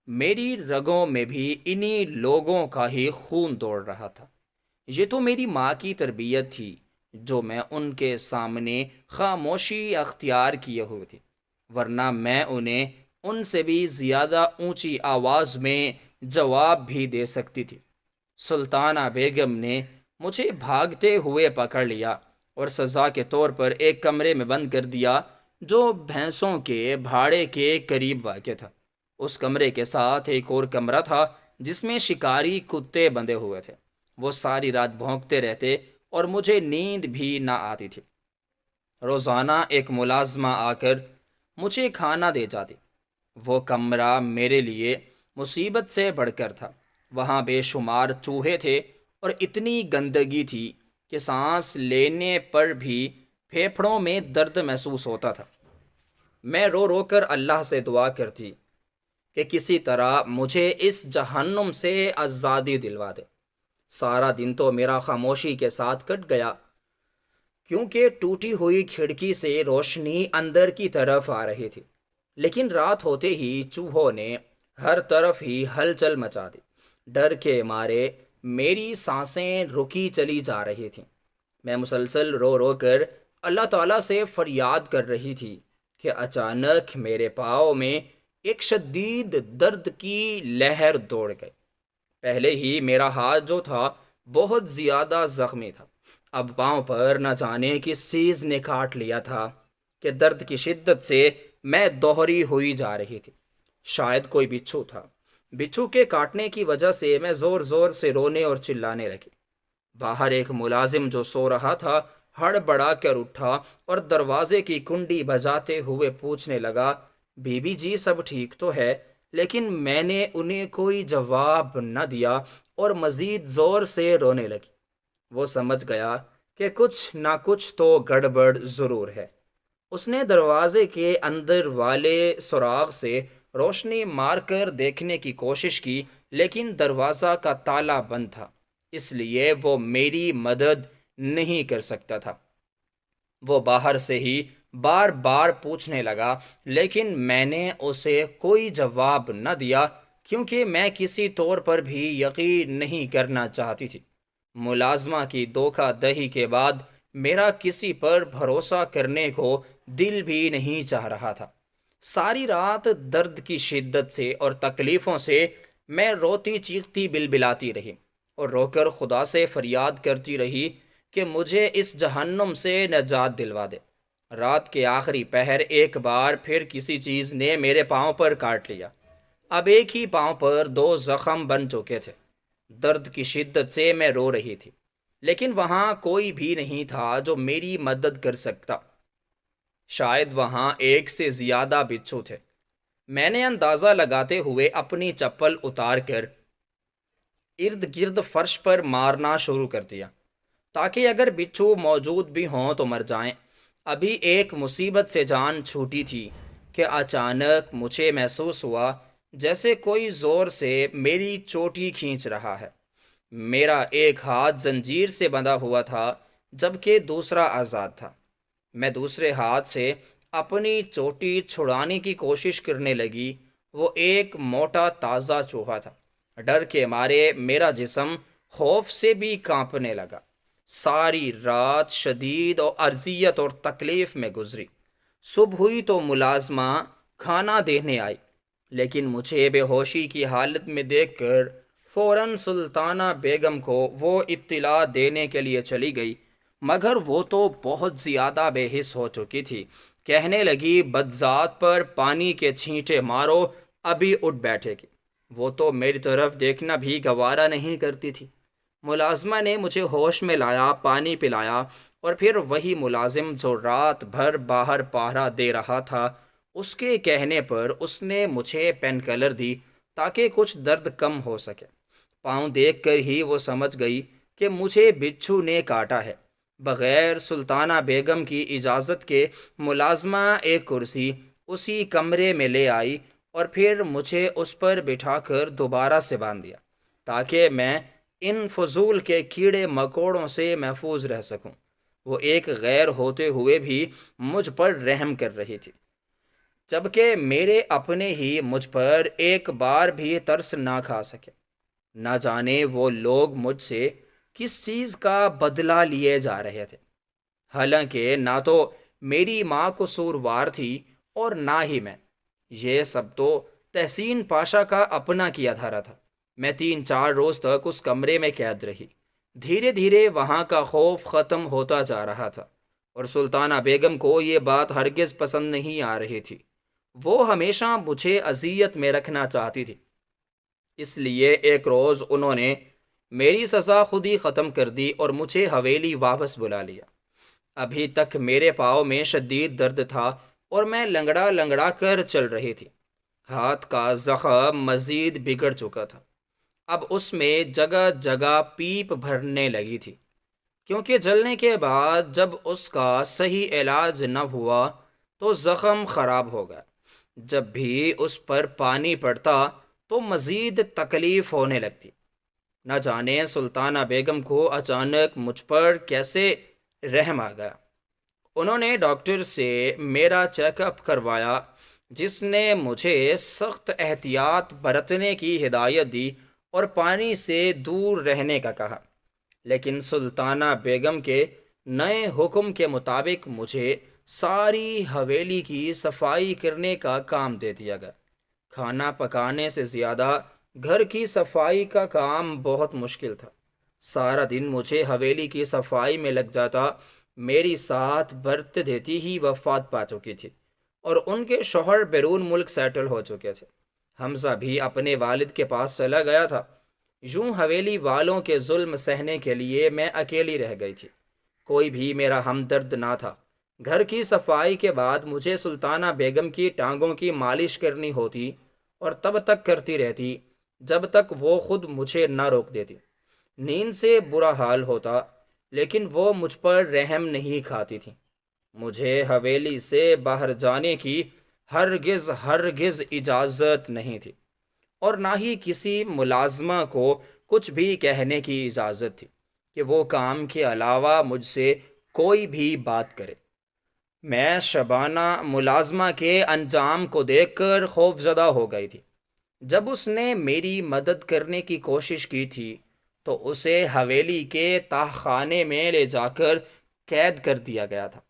میری رگوں میں بھی انہی لوگوں کا ہی خون دوڑ رہا تھا۔ یہ تو میری ماں کی تربیت تھی، جو میں ان کے سامنے خاموشی اختیار کیے ہوئے تھی، ورنہ میں انہیں ان سے بھی زیادہ اونچی آواز میں جواب بھی دے سکتی تھی۔ سلطانہ بیگم نے مجھے بھاگتے ہوئے پکڑ لیا اور سزا کے طور پر ایک کمرے میں بند کر دیا جو بھینسوں کے بھاڑے کے قریب واقع تھا۔ اس کمرے کے ساتھ ایک اور کمرہ تھا جس میں شکاری کتے بندھے ہوئے تھے۔ وہ ساری رات بھونکتے رہتے اور مجھے نیند بھی نہ آتی تھی۔ روزانہ ایک ملازمہ آ کر مجھے کھانا دے جاتی۔ وہ کمرہ میرے لیے مصیبت سے بڑھ کر تھا۔ وہاں بے شمار چوہے تھے اور اتنی گندگی تھی کہ سانس لینے پر بھی پھیپھڑوں میں درد محسوس ہوتا تھا۔ میں رو رو کر اللہ سے دعا کرتی کہ کسی طرح مجھے اس جہنم سے آزادی دلوا دے۔ سارا دن تو میرا خاموشی کے ساتھ کٹ گیا، کیونکہ ٹوٹی ہوئی کھڑکی سے روشنی اندر کی طرف آ رہی تھی، لیکن رات ہوتے ہی چوہوں نے ہر طرف ہی ہلچل مچا دی۔ ڈر کے مارے میری سانسیں رکی چلی جا رہی تھیں۔ میں مسلسل رو رو کر اللہ تعالیٰ سے فریاد کر رہی تھی کہ اچانک میرے پاؤں میں ایک شدید درد کی لہر دوڑ گئی۔ پہلے ہی میرا ہاتھ جو تھا بہت زیادہ زخمی تھا، اب پاؤں پر نہ جانے کس چیز نے کاٹ لیا تھا کہ درد کی شدت سے میں دوہری ہوئی جا رہی تھی۔ شاید کوئی بچھو تھا۔ بچھو کے کاٹنے کی وجہ سے میں زور زور سے رونے اور چلانے لگی۔ باہر ایک ملازم جو سو رہا تھا ہڑبڑا کر اٹھا اور دروازے کی کنڈی بجاتے ہوئے پوچھنے لگا، بی بی جی سب ٹھیک تو ہے؟ لیکن میں نے انہیں کوئی جواب نہ دیا اور مزید زور سے رونے لگی۔ وہ سمجھ گیا کہ کچھ نہ کچھ تو گڑبڑ ضرور ہے۔ اس نے دروازے کے اندر والے سراغ سے روشنی مار کر دیکھنے کی کوشش کی، لیکن دروازہ کا تالا بند تھا، اس لیے وہ میری مدد نہیں کر سکتا تھا۔ وہ باہر سے ہی بار بار پوچھنے لگا، لیکن میں نے اسے کوئی جواب نہ دیا کیونکہ میں کسی طور پر بھی یقین نہیں کرنا چاہتی تھی۔ ملازمہ کی دھوکہ دہی کے بعد میرا کسی پر بھروسہ کرنے کو دل بھی نہیں چاہ رہا تھا۔ ساری رات درد کی شدت سے اور تکلیفوں سے میں روتی چیختی بلبلاتی رہی اور رو کر خدا سے فریاد کرتی رہی کہ مجھے اس جہنم سے نجات دلوا دے۔ رات کے آخری پہر ایک بار پھر کسی چیز نے میرے پاؤں پر کاٹ لیا۔ اب ایک ہی پاؤں پر 2 زخم بن چکے تھے۔ درد کی شدت سے میں رو رہی تھی، لیکن وہاں کوئی بھی نہیں تھا جو میری مدد کر سکتا۔ شاید وہاں ایک سے زیادہ بچھو تھے۔ میں نے اندازہ لگاتے ہوئے اپنی چپل اتار کر ارد گرد فرش پر مارنا شروع کر دیا تاکہ اگر بچھو موجود بھی ہوں تو مر جائیں۔ ابھی ایک مصیبت سے جان چھوٹی تھی کہ اچانک مجھے محسوس ہوا جیسے کوئی زور سے میری چوٹی کھینچ رہا ہے۔ میرا ایک ہاتھ زنجیر سے بندھا ہوا تھا جبکہ دوسرا آزاد تھا۔ میں دوسرے ہاتھ سے اپنی چوٹی چھڑانے کی کوشش کرنے لگی۔ وہ ایک موٹا تازہ چوہا تھا۔ ڈر کے مارے میرا جسم خوف سے بھی کانپنے لگا۔ ساری رات شدید اور اذیت اور تکلیف میں گزری۔ صبح ہوئی تو ملازمہ کھانا دینے آئی، لیکن مجھے بے ہوشی کی حالت میں دیکھ کر فوراً سلطانہ بیگم کو وہ اطلاع دینے کے لیے چلی گئی، مگر وہ تو بہت زیادہ بے حس ہو چکی تھی۔ کہنے لگی، بدذات پر پانی کے چھینٹے مارو، ابھی اٹھ بیٹھے گی۔ وہ تو میری طرف دیکھنا بھی گوارا نہیں کرتی تھی۔ ملازمہ نے مجھے ہوش میں لایا، پانی پلایا، اور پھر وہی ملازم جو رات بھر باہر پہرا دے رہا تھا، اس کے کہنے پر اس نے مجھے پین کلر دی تاکہ کچھ درد کم ہو سکے۔ پاؤں دیکھ کر ہی وہ سمجھ گئی کہ مجھے بچھو نے کاٹا ہے۔ بغیر سلطانہ بیگم کی اجازت کے ملازمہ ایک کرسی اسی کمرے میں لے آئی اور پھر مجھے اس پر بٹھا کر دوبارہ سے باندھ دیا تاکہ میں ان فضول کے کیڑے مکوڑوں سے محفوظ رہ سکوں۔ وہ ایک غیر ہوتے ہوئے بھی مجھ پر رحم کر رہی تھی، جبکہ میرے اپنے ہی مجھ پر ایک بار بھی ترس نہ کھا سکے۔ نہ جانے وہ لوگ مجھ سے کس چیز کا بدلہ لیے جا رہے تھے۔ حالانکہ نہ تو میری ماں قصوروار تھی اور نہ ہی میں، یہ سب تو تحسین پاشا کا اپنا کیا دھارا تھا۔ میں 3 4 روز تک اس کمرے میں قید رہی۔ دھیرے دھیرے وہاں کا خوف ختم ہوتا جا رہا تھا، اور سلطانہ بیگم کو یہ بات ہرگز پسند نہیں آ رہی تھی۔ وہ ہمیشہ مجھے اذیت میں رکھنا چاہتی تھی، اس لیے ایک روز انہوں نے میری سزا خود ہی ختم کر دی اور مجھے حویلی واپس بلا لیا۔ ابھی تک میرے پاؤں میں شدید درد تھا اور میں لنگڑا لنگڑا کر چل رہی تھی۔ ہاتھ کا زخم مزید بگڑ چکا تھا، اب اس میں جگہ جگہ پیپ بھرنے لگی تھی، کیونکہ جلنے کے بعد جب اس کا صحیح علاج نہ ہوا تو زخم خراب ہو گیا۔ جب بھی اس پر پانی پڑتا تو مزید تکلیف ہونے لگتی۔ نہ جانے سلطانہ بیگم کو اچانک مجھ پر کیسے رحم آ گیا۔ انہوں نے ڈاکٹر سے میرا چیک اپ کروایا، جس نے مجھے سخت احتیاط برتنے کی ہدایت دی اور پانی سے دور رہنے کا کہا، لیکن سلطانہ بیگم کے نئے حکم کے مطابق مجھے ساری حویلی کی صفائی کرنے کا کام دے دیا گیا۔ کھانا پکانے سے زیادہ گھر کی صفائی کا کام بہت مشکل تھا۔ سارا دن مجھے حویلی کی صفائی میں لگ جاتا۔ میری ساتھ برت دیتی ہی وفات پا چکی تھی اور ان کے شوہر بیرون ملک سیٹل ہو چکے تھے۔ حمزہ بھی اپنے والد کے پاس چلا گیا تھا۔ یوں حویلی والوں کے ظلم سہنے کے لیے میں اکیلی رہ گئی تھی۔ کوئی بھی میرا ہمدرد نہ تھا۔ گھر کی صفائی کے بعد مجھے سلطانہ بیگم کی ٹانگوں کی مالش کرنی ہوتی اور تب تک کرتی رہتی جب تک وہ خود مجھے نہ روک دیتی۔ نیند سے برا حال ہوتا، لیکن وہ مجھ پر رحم نہیں کھاتی تھی۔ مجھے حویلی سے باہر جانے کی ہرگز ہرگز اجازت نہیں تھی، اور نہ ہی کسی ملازمہ کو کچھ بھی کہنے کی اجازت تھی کہ وہ کام کے علاوہ مجھ سے کوئی بھی بات کرے۔ میں شبانہ ملازمہ کے انجام کو دیکھ کر خوف زدہ ہو گئی تھی۔ جب اس نے میری مدد کرنے کی کوشش کی تھی تو اسے حویلی کے تاخانے میں لے جا کر قید کر دیا گیا تھا،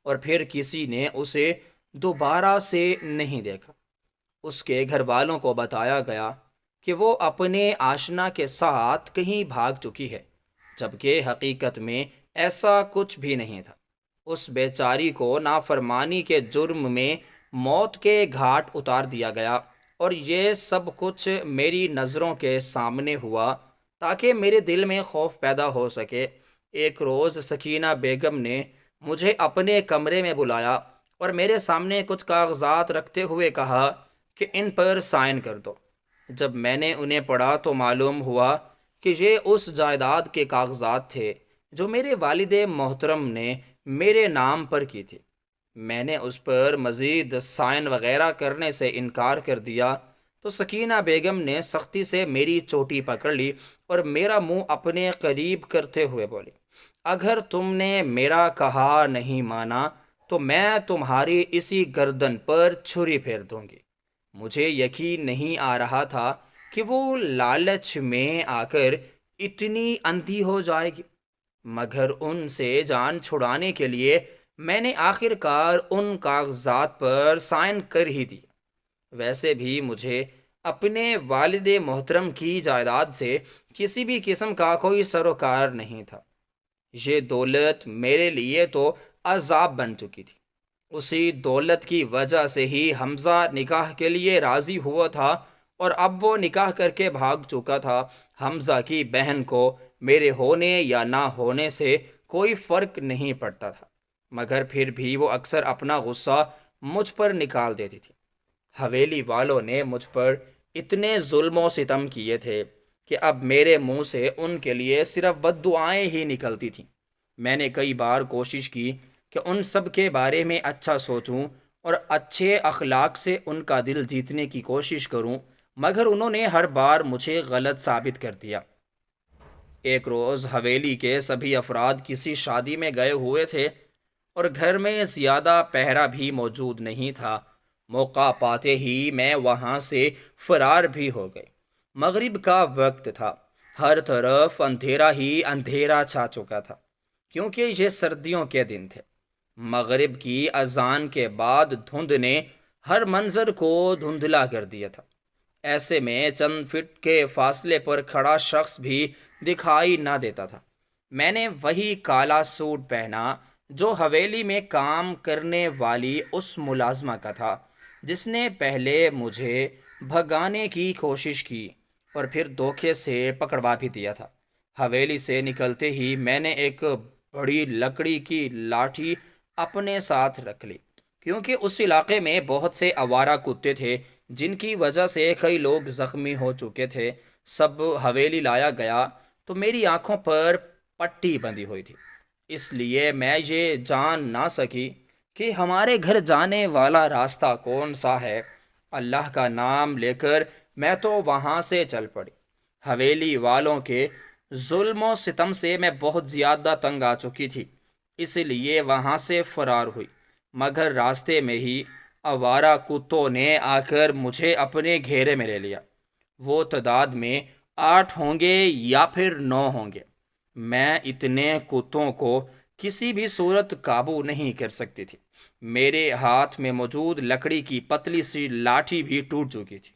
اور پھر کسی نے اسے دوبارہ سے نہیں دیکھا۔ اس کے گھر والوں کو بتایا گیا کہ وہ اپنے آشنا کے ساتھ کہیں بھاگ چکی ہے، جبکہ حقیقت میں ایسا کچھ بھی نہیں تھا۔ اس بیچاری کو نافرمانی کے جرم میں موت کے گھاٹ اتار دیا گیا، اور یہ سب کچھ میری نظروں کے سامنے ہوا تاکہ میرے دل میں خوف پیدا ہو سکے۔ ایک روز سکینہ بیگم نے مجھے اپنے کمرے میں بلایا اور میرے سامنے کچھ کاغذات رکھتے ہوئے کہا کہ ان پر سائن کر دو۔ جب میں نے انہیں پڑھا تو معلوم ہوا کہ یہ اس جائیداد کے کاغذات تھے جو میرے والد محترم نے میرے نام پر کی تھی۔ میں نے اس پر مزید سائن وغیرہ کرنے سے انکار کر دیا تو سکینہ بیگم نے سختی سے میری چوٹی پکڑ لی اور میرا منہ اپنے قریب کرتے ہوئے بولی، اگر تم نے میرا کہا نہیں مانا تو میں تمہاری اسی گردن پر چھری پھیر دوں گی۔ مجھے یقین نہیں آ رہا تھا کہ وہ لالچ میں آ کر اتنی اندھی ہو جائے گی، مگر ان سے جان چھڑانے کے لیے میں نے آخر کار ان کاغذات پر سائن کر ہی دی۔ ویسے بھی مجھے اپنے والد محترم کی جائیداد سے کسی بھی قسم کا کوئی سروکار نہیں تھا۔ یہ دولت میرے لیے تو عذاب بن چکی تھی۔ اسی دولت کی وجہ سے ہی حمزہ نکاح کے لیے راضی ہوا تھا، اور اب وہ نکاح کر کے بھاگ چکا تھا۔ حمزہ کی بہن کو میرے ہونے یا نہ ہونے سے کوئی فرق نہیں پڑتا تھا، مگر پھر بھی وہ اکثر اپنا غصہ مجھ پر نکال دیتی تھی۔ حویلی والوں نے مجھ پر اتنے ظلم و ستم کیے تھے کہ اب میرے منہ سے ان کے لیے صرف بد دعائیں ہی نکلتی تھیں۔ میں نے کئی بار کوشش کی کہ ان سب کے بارے میں اچھا سوچوں اور اچھے اخلاق سے ان کا دل جیتنے کی کوشش کروں، مگر انہوں نے ہر بار مجھے غلط ثابت کر دیا۔ ایک روز حویلی کے سبھی افراد کسی شادی میں گئے ہوئے تھے اور گھر میں زیادہ پہرا بھی موجود نہیں تھا۔ موقع پاتے ہی میں وہاں سے فرار بھی ہو گئی۔ مغرب کا وقت تھا، ہر طرف اندھیرا ہی اندھیرا چھا چکا تھا۔ کیونکہ یہ سردیوں کے دن تھے۔ مغرب کی اذان کے بعد دھند نے ہر منظر کو دھندلا کر دیا تھا۔ ایسے میں چند فٹ کے فاصلے پر کھڑا شخص بھی دکھائی نہ دیتا تھا۔ میں نے وہی کالا سوٹ پہنا جو حویلی میں کام کرنے والی اس ملازمہ کا تھا جس نے پہلے مجھے بھگانے کی کوشش کی اور پھر دھوکے سے پکڑوا بھی دیا تھا۔ حویلی سے نکلتے ہی میں نے ایک بڑی لکڑی کی لاٹھی اپنے ساتھ رکھ لی، کیونکہ اس علاقے میں بہت سے آوارہ کتے تھے جن کی وجہ سے کئی لوگ زخمی ہو چکے تھے۔ سب حویلی لایا گیا تو میری آنکھوں پر پٹی بندھی ہوئی تھی، اس لیے میں یہ جان نہ سکی کہ ہمارے گھر جانے والا راستہ کون سا ہے۔ اللہ کا نام لے کر میں تو وہاں سے چل پڑی۔ حویلی والوں کے ظلم و ستم سے میں بہت زیادہ تنگ آ چکی تھی، اس لیے وہاں سے فرار ہوئی، مگر راستے میں ہی آوارہ کتوں نے آ کر مجھے اپنے گھیرے میں لے لیا۔ وہ تعداد میں 8 ہوں گے یا پھر 9 ہوں گے۔ میں اتنے کتوں کو کسی بھی صورت قابو نہیں کر سکتی تھی۔ میرے ہاتھ میں موجود لکڑی کی پتلی سی لاٹھی بھی ٹوٹ چکی تھی،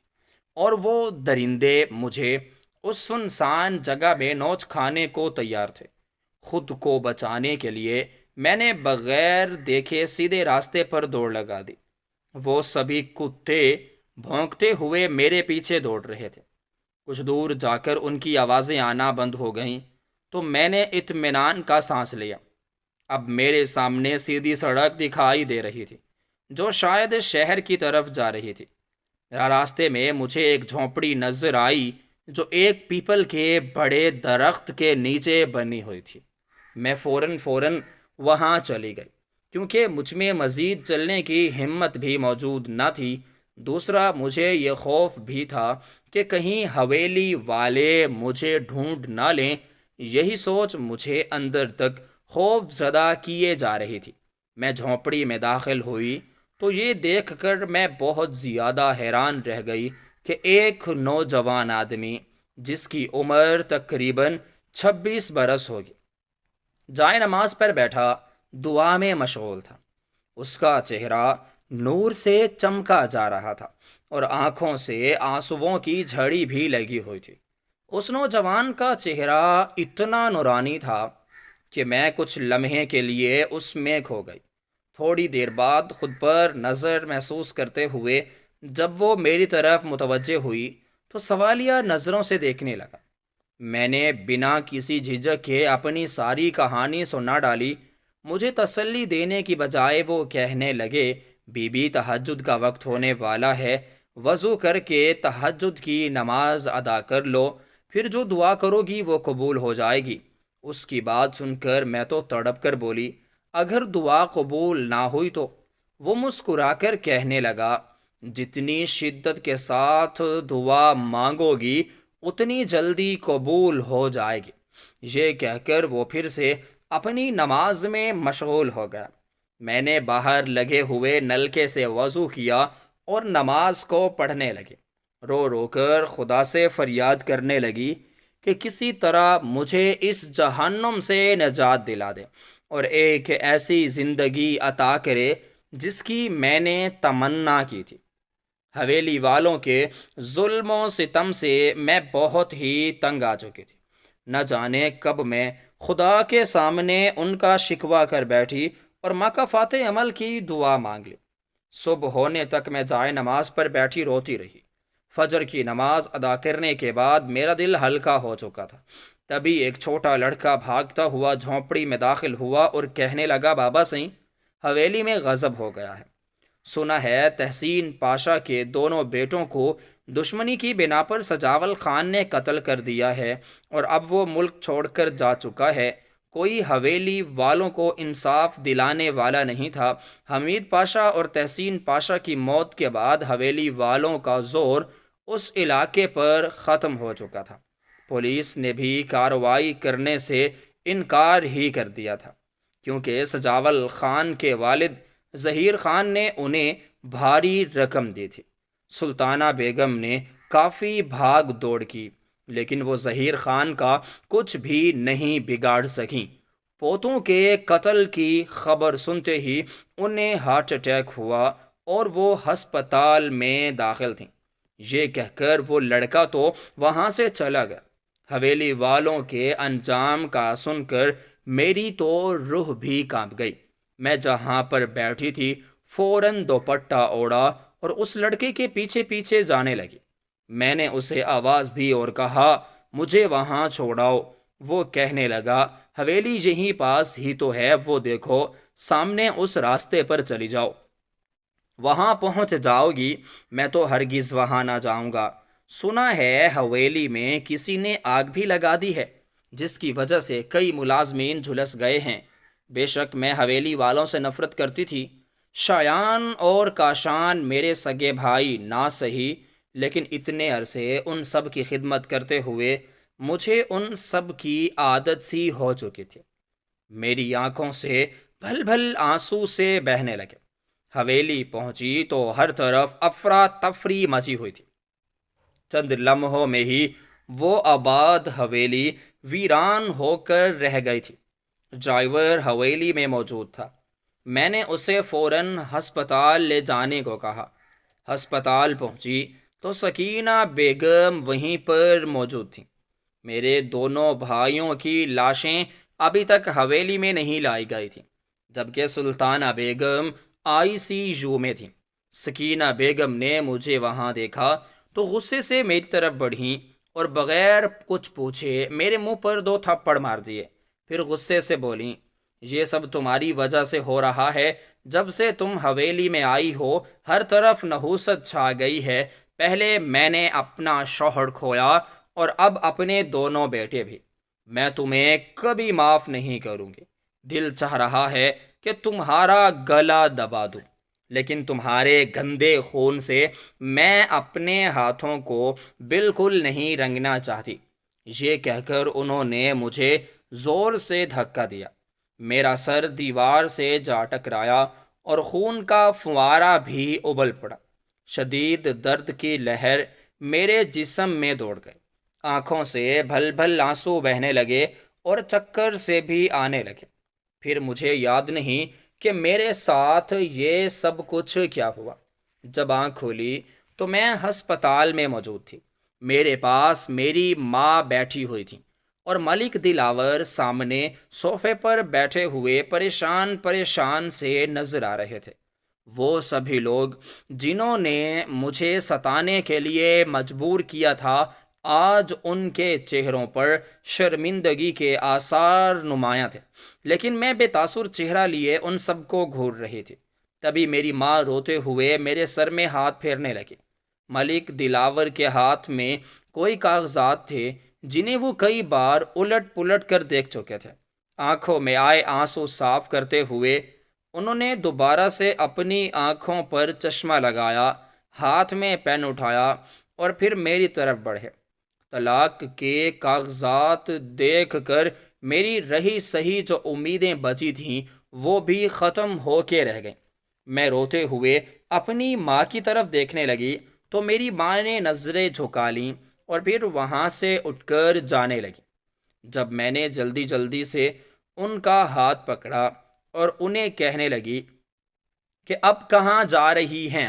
اور وہ درندے مجھے اس سنسان جگہ میں نوچ کھانے کو تیار تھے۔ خود کو بچانے کے لیے میں نے بغیر دیکھے سیدھے راستے پر دوڑ لگا دی۔ وہ سبھی کتے بھونکتے ہوئے میرے پیچھے دوڑ رہے تھے۔ کچھ دور جا کر ان کی آوازیں آنا بند ہو گئیں تو میں نے اطمینان کا سانس لیا۔ اب میرے سامنے سیدھی سڑک دکھائی دے رہی تھی جو شاید شہر کی طرف جا رہی تھی۔ راستے میں مجھے ایک جھونپڑی نظر آئی جو ایک پیپل کے بڑے درخت کے نیچے بنی ہوئی تھی۔ میں فوراً وہاں چلی گئی، کیونکہ مجھ میں مزید چلنے کی ہمت بھی موجود نہ تھی۔ دوسرا، مجھے یہ خوف بھی تھا کہ کہیں حویلی والے مجھے ڈھونڈ نہ لیں۔ یہی سوچ مجھے اندر تک خوف زدہ کیے جا رہی تھی۔ میں جھونپڑی میں داخل ہوئی تو یہ دیکھ کر میں بہت زیادہ حیران رہ گئی کہ ایک نوجوان آدمی جس کی عمر تقریباً 26 برس ہوگی، جائے نماز پر بیٹھا دعا میں مشغول تھا۔ اس کا چہرہ نور سے چمکا جا رہا تھا اور آنکھوں سے آنسوؤں کی جھڑی بھی لگی ہوئی تھی۔ اس نوجوان کا چہرہ اتنا نورانی تھا کہ میں کچھ لمحے کے لیے اس میں کھو گئی۔ تھوڑی دیر بعد خود پر نظر محسوس کرتے ہوئے جب وہ میری طرف متوجہ ہوئی تو سوالیہ نظروں سے دیکھنے لگا۔ میں نے بنا کسی جھجک کے اپنی ساری کہانی سنا ڈالی۔ مجھے تسلی دینے کی بجائے وہ کہنے لگے، بی بی تہجد کا وقت ہونے والا ہے، وضو کر کے تہجد کی نماز ادا کر لو، پھر جو دعا کرو گی وہ قبول ہو جائے گی۔ اس کی بات سن کر میں تو تڑپ کر بولی، اگر دعا قبول نہ ہوئی تو؟ وہ مسکرا کر کہنے لگا، جتنی شدت کے ساتھ دعا مانگو گی اتنی جلدی قبول ہو جائے گی۔ یہ کہہ کر وہ پھر سے اپنی نماز میں مشغول ہو گیا۔ میں نے باہر لگے ہوئے نلکے سے وضو کیا اور نماز کو پڑھنے لگی۔ رو رو کر خدا سے فریاد کرنے لگی کہ کسی طرح مجھے اس جہنم سے نجات دلا دے اور ایک ایسی زندگی عطا کرے جس کی میں نے تمنا کی تھی۔ حویلی والوں کے ظلم و ستم سے میں بہت ہی تنگ آ چکی تھی۔ نہ جانے کب میں خدا کے سامنے ان کا شکوہ کر بیٹھی اور مکافات عمل کی دعا مانگ لی۔ صبح ہونے تک میں جائے نماز پر بیٹھی روتی رہی۔ فجر کی نماز ادا کرنے کے بعد میرا دل ہلکا ہو چکا تھا۔ تبھی ایک چھوٹا لڑکا بھاگتا ہوا جھونپڑی میں داخل ہوا اور کہنے لگا، بابا سائیں، حویلی میں غضب ہو گیا ہے۔ سنا ہے تحسین پاشا کے دونوں بیٹوں کو دشمنی کی بنا پر سجاول خان نے قتل کر دیا ہے اور اب وہ ملک چھوڑ کر جا چکا ہے۔ کوئی حویلی والوں کو انصاف دلانے والا نہیں تھا۔ حمید پاشا اور تحسین پاشا کی موت کے بعد حویلی والوں کا زور اس علاقے پر ختم ہو چکا تھا۔ پولیس نے بھی کارروائی کرنے سے انکار ہی کر دیا تھا، کیونکہ سجاول خان کے والد ظہیر خان نے انہیں بھاری رقم دی تھی۔ سلطانہ بیگم نے کافی بھاگ دوڑ کی، لیکن وہ ظہیر خان کا کچھ بھی نہیں بگاڑ سکیں۔ پوتوں کے قتل کی خبر سنتے ہی انہیں ہارٹ اٹیک ہوا اور وہ ہسپتال میں داخل تھیں۔ یہ کہہ کر وہ لڑکا تو وہاں سے چلا گیا۔ حویلی والوں کے انجام کا سن کر میری تو روح بھی کانپ گئی۔ میں جہاں پر بیٹھی تھی فوراً دوپٹہ اوڑا اور اس لڑکے کے پیچھے پیچھے جانے لگی۔ میں نے اسے آواز دی اور کہا، مجھے وہاں چھوڑاؤ۔ وہ کہنے لگا، حویلی یہیں پاس ہی تو ہے، وہ دیکھو سامنے، اس راستے پر چلی جاؤ، وہاں پہنچ جاؤ گی۔ میں تو ہرگز وہاں نہ جاؤں گا۔ سنا ہے حویلی میں کسی نے آگ بھی لگا دی ہے، جس کی وجہ سے کئی ملازمین جھلس گئے ہیں۔ بے شک میں حویلی والوں سے نفرت کرتی تھی۔ شایان اور کاشان میرے سگے بھائی نہ سہی، لیکن اتنے عرصے ان سب کی خدمت کرتے ہوئے مجھے ان سب کی عادت سی ہو چکی تھی۔ میری آنکھوں سے بھل بھل آنسو سے بہنے لگے۔ حویلی پہنچی تو ہر طرف افراتفری مچی ہوئی تھی۔ چند لمحوں میں ہی وہ آباد حویلی ویران ہو کر رہ گئی تھی۔ ڈرائیور حویلی میں موجود تھا۔ میں نے اسے فوراً ہسپتال لے جانے کو کہا۔ ہسپتال پہنچی تو سکینہ بیگم وہیں پر موجود تھیں۔ میرے دونوں بھائیوں کی لاشیں ابھی تک حویلی میں نہیں لائی گئی تھیں، جبکہ سلطانہ بیگم ICU میں تھیں۔ سکینہ بیگم نے مجھے وہاں دیکھا تو غصے سے میری طرف بڑھیں اور بغیر کچھ پوچھے میرے منہ پر 2 تھپڑ مار دیے۔ پھر غصے سے بولیں، یہ سب تمہاری وجہ سے ہو رہا ہے۔ جب سے تم حویلی میں آئی ہو ہر طرف نحوست چھا گئی ہے۔ پہلے میں نے اپنا شوہر کھویا اور اب اپنے دونوں بیٹے بھی۔ میں تمہیں کبھی معاف نہیں کروں گی۔ دل چاہ رہا ہے کہ تمہارا گلا دبا دوں، لیکن تمہارے گندے خون سے میں اپنے ہاتھوں کو بالکل نہیں رنگنا چاہتی۔ یہ کہہ کر انہوں نے مجھے زور سے دھکا دیا۔ میرا سر دیوار سے جا ٹکرایا اور خون کا فوارہ بھی ابل پڑا۔ شدید درد کی لہر میرے جسم میں دوڑ گئی۔ آنکھوں سے بھل بھل آنسو بہنے لگے اور چکر سے بھی آنے لگے۔ پھر مجھے یاد نہیں کہ میرے ساتھ یہ سب کچھ کیا ہوا۔ جب آنکھ کھولی تو میں ہسپتال میں موجود تھی۔ میرے پاس میری ماں بیٹھی ہوئی تھی اور ملک دلاور سامنے صوفے پر بیٹھے ہوئے پریشان پریشان سے نظر آ رہے تھے۔ وہ سبھی لوگ جنہوں نے مجھے ستانے کے لیے مجبور کیا تھا، آج ان کے چہروں پر شرمندگی کے آثار نمایاں تھے، لیکن میں بے تاثر چہرہ لیے ان سب کو گھور رہی تھی۔ تبھی میری ماں روتے ہوئے میرے سر میں ہاتھ پھیرنے لگی۔ ملک دلاور کے ہاتھ میں کوئی کاغذات تھے جنہیں وہ کئی بار الٹ پلٹ کر دیکھ چکے تھے۔ آنکھوں میں آئے آنسو صاف کرتے ہوئے انہوں نے دوبارہ سے اپنی آنکھوں پر چشمہ لگایا، ہاتھ میں پین اٹھایا اور پھر میری طرف بڑھے۔ طلاق کے کاغذات دیکھ کر میری رہی سہی جو امیدیں بچی تھیں وہ بھی ختم ہو کے رہ گئیں۔ میں روتے ہوئے اپنی ماں کی طرف دیکھنے لگی تو میری ماں نے نظریں جھکا لیں اور پھر وہاں سے اٹھ کر جانے لگی۔ جب میں نے جلدی جلدی سے ان کا ہاتھ پکڑا اور انہیں کہنے لگی کہ اب کہاں جا رہی ہیں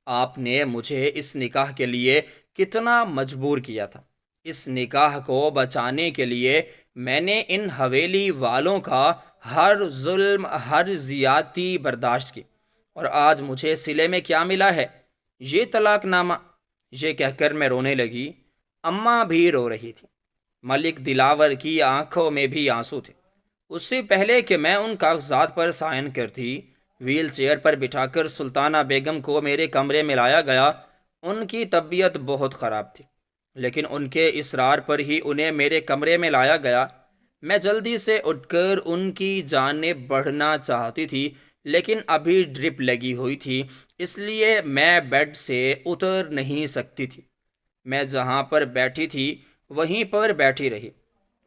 آپ نے مجھے اس نکاح کے لیے کتنا مجبور کیا تھا۔ اس نکاح کو بچانے کے لیے میں نے ان حویلی والوں کا ہر ظلم، ہر زیادتی برداشت کی، اور آج مجھے صلے میں کیا ملا ہے؟ یہ طلاق نامہ۔ یہ کہہ کر میں رونے لگی۔ اماں بھی رو رہی تھی۔ ملک دلاور کی آنکھوں میں بھی آنسو تھے۔ اس سے پہلے کہ میں ان کاغذات پر سائن کرتی، ویل چیئر پر بٹھا کر سلطانہ بیگم کو میرے کمرے میں لایا گیا۔ ان کی طبیعت بہت خراب تھی، لیکن ان کے اصرار پر ہی انہیں میرے کمرے میں لایا گیا۔ میں جلدی سے اٹھ کر ان کی جانب بڑھنا چاہتی تھی، لیکن ابھی ڈرپ لگی ہوئی تھی، اس لیے میں بیڈ سے اتر نہیں سکتی تھی۔ میں جہاں پر بیٹھی تھی وہیں پر بیٹھی رہی۔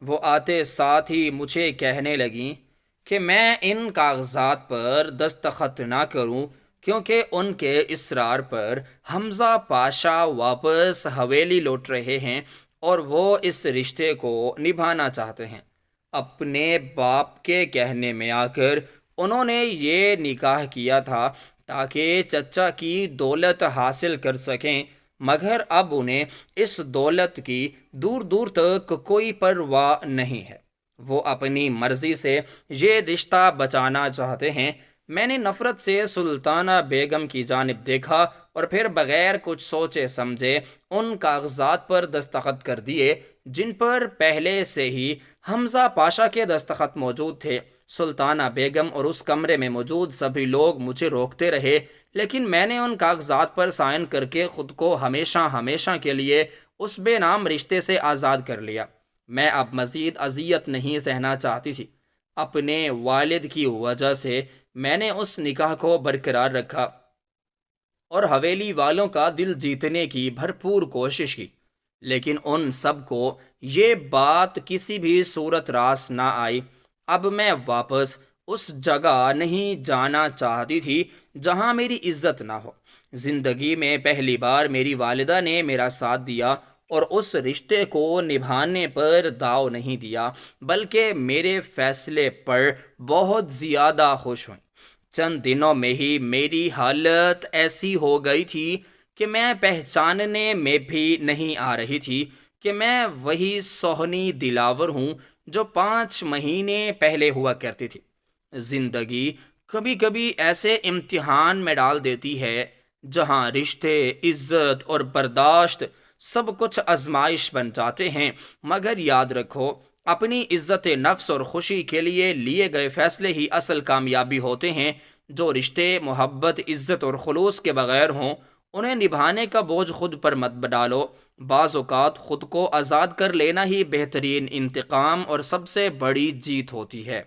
وہ آتے ساتھ ہی مجھے کہنے لگیں کہ میں ان کاغذات پر دستخط نہ کروں، کیونکہ ان کے اصرار پر حمزہ پاشا واپس حویلی لوٹ رہے ہیں اور وہ اس رشتے کو نبھانا چاہتے ہیں۔ اپنے باپ کے کہنے میں آ کر انہوں نے یہ نکاح کیا تھا تاکہ چچا کی دولت حاصل کر سکیں، مگر اب انہیں اس دولت کی دور دور تک کوئی پرواہ نہیں ہے۔ وہ اپنی مرضی سے یہ رشتہ بچانا چاہتے ہیں۔ میں نے نفرت سے سلطانہ بیگم کی جانب دیکھا اور پھر بغیر کچھ سوچے سمجھے ان کاغذات پر دستخط کر دیے جن پر پہلے سے ہی حمزہ پاشا کے دستخط موجود تھے۔ سلطانہ بیگم اور اس کمرے میں موجود سبھی لوگ مجھے روکتے رہے، لیکن میں نے ان کاغذات پر سائن کر کے خود کو ہمیشہ ہمیشہ کے لیے اس بے نام رشتے سے آزاد کر لیا۔ میں اب مزید اذیت نہیں سہنا چاہتی تھی۔ اپنے والد کی وجہ سے میں نے اس نکاح کو برقرار رکھا اور حویلی والوں کا دل جیتنے کی بھرپور کوشش کی، لیکن ان سب کو یہ بات کسی بھی صورت راس نہ آئی۔ اب میں واپس اس جگہ نہیں جانا چاہتی تھی جہاں میری عزت نہ ہو۔ زندگی میں پہلی بار میری والدہ نے میرا ساتھ دیا اور اس رشتے کو نبھانے پر داؤ نہیں دیا، بلکہ میرے فیصلے پر بہت زیادہ خوش ہوئیں۔ چند دنوں میں ہی میری حالت ایسی ہو گئی تھی کہ میں پہچاننے میں بھی نہیں آ رہی تھی کہ میں وہی سوہنی دلاور ہوں جو 5 مہینے پہلے ہوا کرتی تھی۔ زندگی کبھی کبھی ایسے امتحان میں ڈال دیتی ہے جہاں رشتے، عزت اور برداشت سب کچھ آزمائش بن جاتے ہیں، مگر یاد رکھو اپنی عزت نفس اور خوشی کے لیے لیے گئے فیصلے ہی اصل کامیابی ہوتے ہیں۔ جو رشتے محبت، عزت اور خلوص کے بغیر ہوں انہیں نبھانے کا بوجھ خود پر مت ڈالو۔ بعض اوقات خود کو آزاد کر لینا ہی بہترین انتقام اور سب سے بڑی جیت ہوتی ہے۔